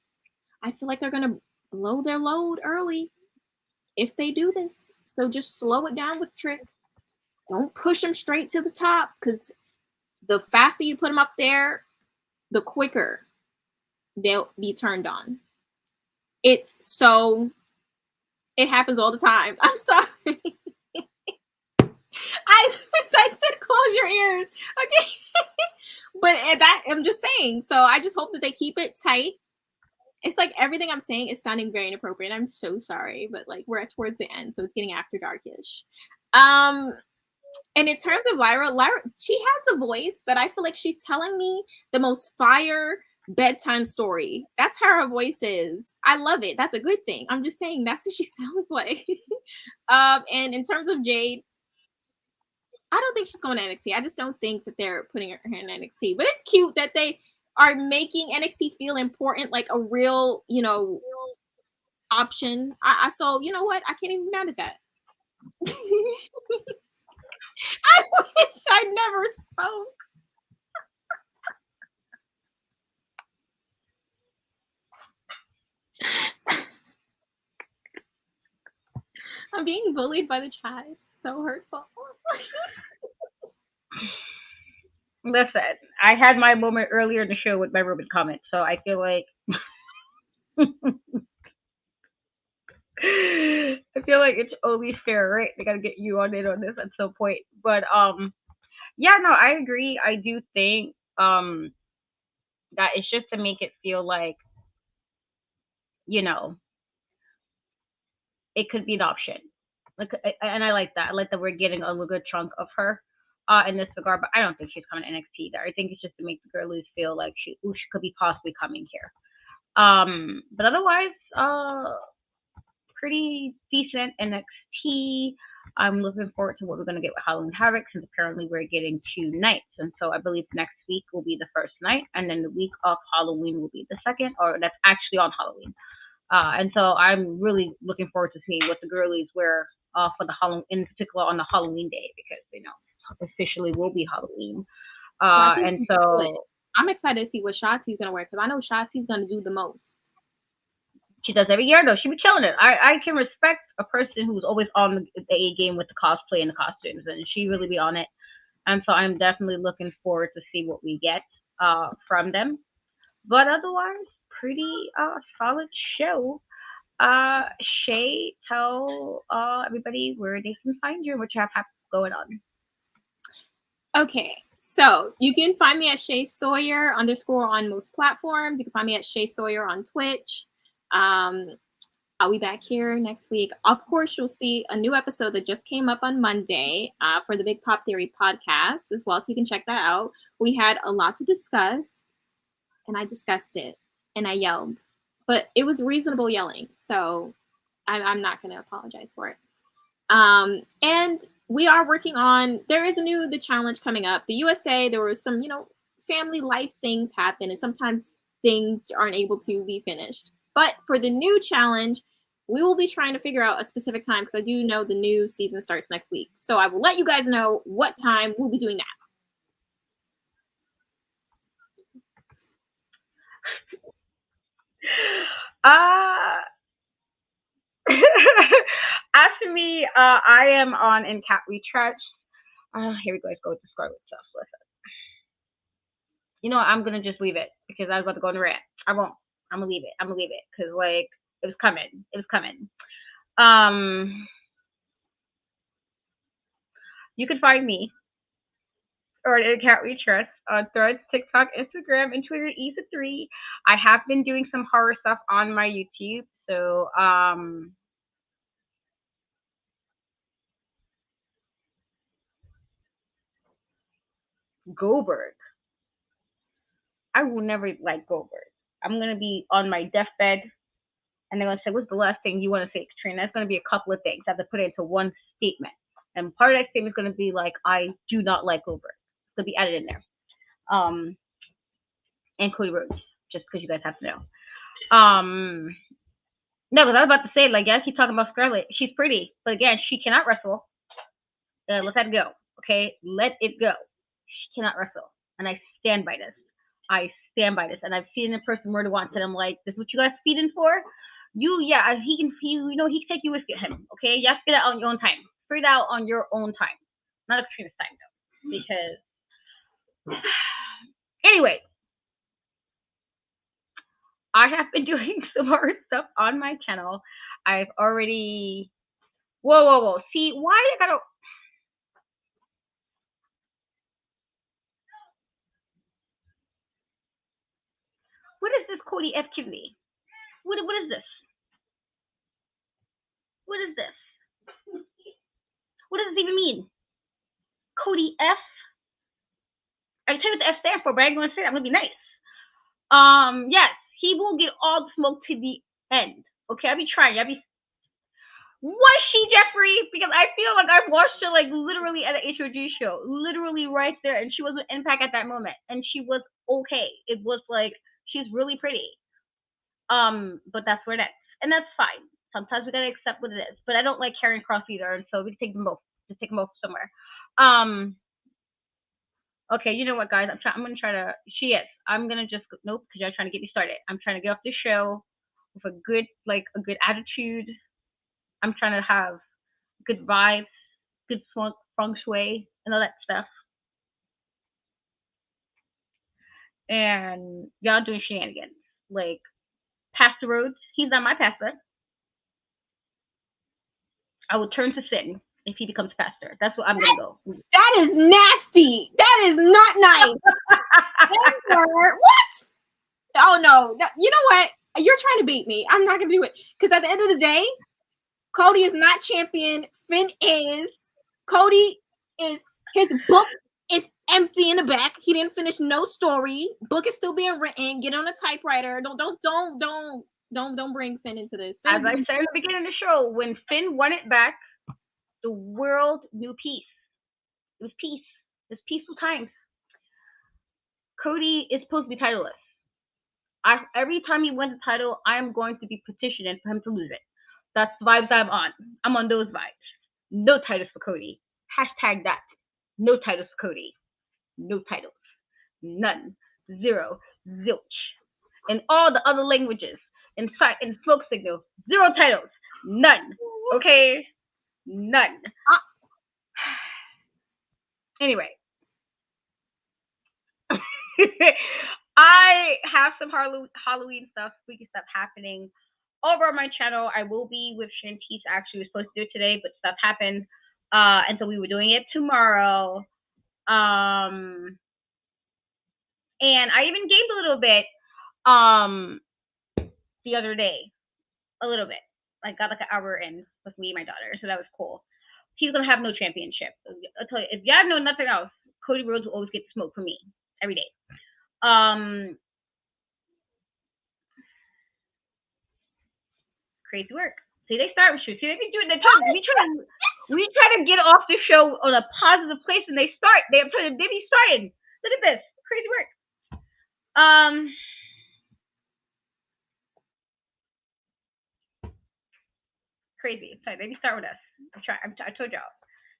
I feel like they're gonna blow their load early if they do this. So just slow it down with Trick. Don't push him straight to the top, because the faster you put him up there, the quicker they'll be turned on. It happens all the time. I'm sorry. I said close your ears. Okay. But I'm just saying. So I just hope that they keep it tight. It's like everything I'm saying is sounding very inappropriate. I'm so sorry, but like we're towards the end, so it's getting after darkish. And in terms of Lyra, she has the voice that I feel like she's telling me the most fire, bedtime story. That's how her voice is. I love it. That's a good thing. I'm just saying that's what she sounds like. And in terms of Jade, I don't think she's going to NXT. I just don't think that they're putting her in NXT. But it's cute that they are making NXT feel important, like a real, option. So you know what? I can't even be mad at that. I wish I never spoke. I'm being bullied by the chat. It's so hurtful. Listen, I had my moment earlier in the show with my Ruben comment, so I feel like it's only fair, right? They gotta get you on it on this at some point. But yeah, no, I agree. I do think that it's just to make it feel like, you know, it could be an option. Like, and I like that. I like that we're getting a good chunk of her in this regard. But I don't think she's coming to NXT either. I think it's just to make the girlies feel like she could be possibly coming here. But otherwise, pretty decent NXT. I'm looking forward to what we're going to get with Halloween Havoc, since apparently we're getting 2 nights. And so I believe next week will be the first night, and then the week of Halloween will be the second, or that's actually on Halloween. And so I'm really looking forward to seeing what the girlies wear for the Halloween, in particular on the Halloween day, because officially will be Halloween. And so I'm excited to see what Shotzi's gonna wear, because I know Shotzi's gonna do the most. She does every year though. She be killing it. I can respect a person who's always on the A game with the cosplay and the costumes, and she really be on it. And so I'm definitely looking forward to see what we get from them. But otherwise, pretty solid show. Shay, tell everybody where they can find you and what you have going on. Okay, so you can find me at Shay Sawyer _ on most platforms. You can find me at Shay Sawyer on Twitch. I'll be back here next week. Of course, you'll see a new episode that just came up on Monday for the Big Pop Theory podcast as well, so you can check that out. We had a lot to discuss, and I discussed it, and I yelled. But it was reasonable yelling, so I'm not going to apologize for it. And we are working on, there is the challenge coming up. The USA, there were some, family life things happen, and sometimes things aren't able to be finished. But for the new challenge, we will be trying to figure out a specific time, because I do know the new season starts next week. So I will let you guys know what time we'll be doing that. As for me, I am on In Cat We Trust. Here we go. Let's go with the Scarlet stuff. Listen. You know what? I'm gonna just leave it, because I was about to go on the rant. I won't. I'm gonna leave it. Because like it was coming. You can find me or an account we trust on Threads, TikTok, Instagram, and Twitter. Esa3. I have been doing some horror stuff on my YouTube, so Goldberg. I will never like Goldberg. I'm gonna be on my deathbed, and they're gonna say, "What's the last thing you want to say, Katrina?" That's gonna be a couple of things. I have to put it into one statement, and part of that statement is gonna be like, "I do not like Goldberg." It's gonna be added in there, and Cody Rhodes, just because you guys have to know. No, because I was about to say, like, yeah, I keep talking about Scarlett. She's pretty, but again, she cannot wrestle. Let that go, okay? Let it go. She cannot wrestle, and I stand by this. And I've seen a person more than once, and I'm like, "This is what you guys feeding for? Yeah, he can take you with him, okay? You have to get it out on your own time. Figure it out on your own time, not a Katrina's time though, because anyway, I have been doing some more stuff on my channel. I've already. Whoa! See, why I gotta? What is this Cody F Kidney? What is this? What is this? What does this even mean? Cody F. I tell you what the F stand for, but I'm gonna say that. I'm gonna be nice. Yes, he will get all the smoke to the end. Okay, I'll be trying. Was she Jeffrey? Because I feel like I've watched her like literally at an HOG show, literally right there, and she was an Impact at that moment, and she was okay. It was like she's really pretty. But that's where it ends, and that's fine. Sometimes we gotta accept what it is. But I don't like Karen Cross either, and so we can take them both. Just take them both somewhere. Okay, you know what, guys? I'm gonna try to. She is. I'm gonna just nope, because you're trying to get me started. I'm trying to get off the show with a good attitude. I'm trying to have good vibes, good feng shui, and all that stuff. And y'all doing shenanigans. Like, Pastor Rhodes, he's not my pastor. I will turn to sin if he becomes pastor. That's what I'm going to go. That is nasty. That is not nice. What? Oh, no. You know what? You're trying to beat me. I'm not going to do it. Because at the end of the day, Cody is not champion. Finn is. Cody is. His book is empty in the back. He didn't finish no story. Book is still being written. Get on a typewriter. Don't bring Finn into this. Finn As I said at the beginning of the show, when Finn won it back, the world knew peace. It was peace. It was peaceful times. Cody is supposed to be titleless. Every time he wins the title, I am going to be petitioning for him to lose it. That's the vibes I'm on. I'm on those vibes. No titles for Cody. Hashtag that. No titles for Cody. No titles. None. Zero. Zilch. In all the other languages. In smoke signal. Zero titles. None. Okay? None. Anyway. I have some Halloween stuff, spooky stuff happening over on my channel. I will be with Shantice. Actually, we were supposed to do it today, but stuff happened. And so we were doing it tomorrow. And I even gamed a little bit the other day. A little bit. I got like an hour in with me and my daughter, so that was cool. He's gonna have no championship. I'll tell you, if y'all know nothing else, Cody Rhodes will always get the smoke from me every day. Crazy work. See, they start with you. See, they be doing. We try to get off the show on a positive place, and they start. They be starting. Look at this. Crazy work. Crazy. Sorry, they start with us. I told y'all.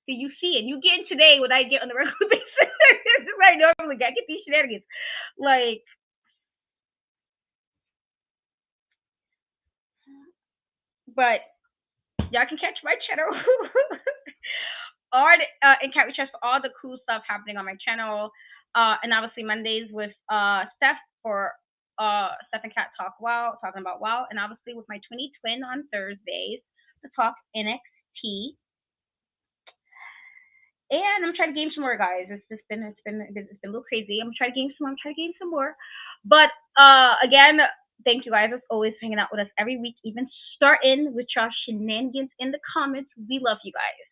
See, you see it. You get in today what I get on the regular basis. Right, normally I get these shenanigans. Like, but y'all can catch my channel on and catch us for all the cool stuff happening on my channel. And obviously Mondays with Steph for Steph and Kat talking about WoW, and obviously with my twin on Thursdays to talk NXT. And I'm trying to game some more, guys. It's been a little crazy. I'm trying to game some more. But again, thank you guys as always for hanging out with us every week, even starting with y'all shenanigans in the comments. We love you guys.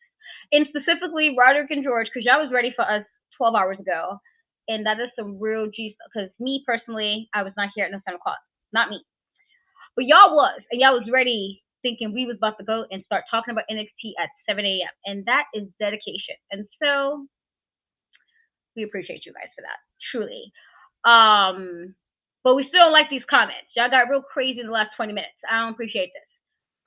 And specifically Roderick and George, because y'all was ready for us 12 hours ago. And that is some real G stuff. Because me personally, I was not here at no 7 o'clock. Not me. But y'all was. And y'all was ready, thinking we was about to go and start talking about NXT at 7 a.m. And that is dedication. And so we appreciate you guys for that. Truly. But we still don't like these comments. Y'all got real crazy in the last 20 minutes. I don't appreciate this.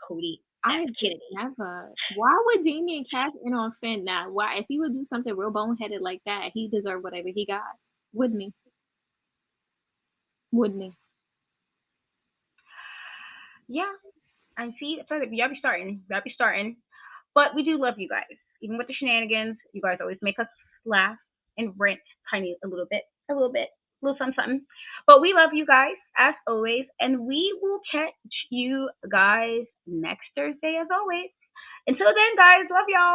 Cody. I just never. Why would Damian cash in on Finn now? Why? If he would do something real boneheaded like that, he deserved whatever he got. Wouldn't he? Wouldn't he? Yeah. I see. Y'all be starting. But we do love you guys. Even with the shenanigans, you guys always make us laugh and rant a little bit, a little something. But we love you guys as always, and we will catch you guys next Thursday as always. Until then, guys, love y'all.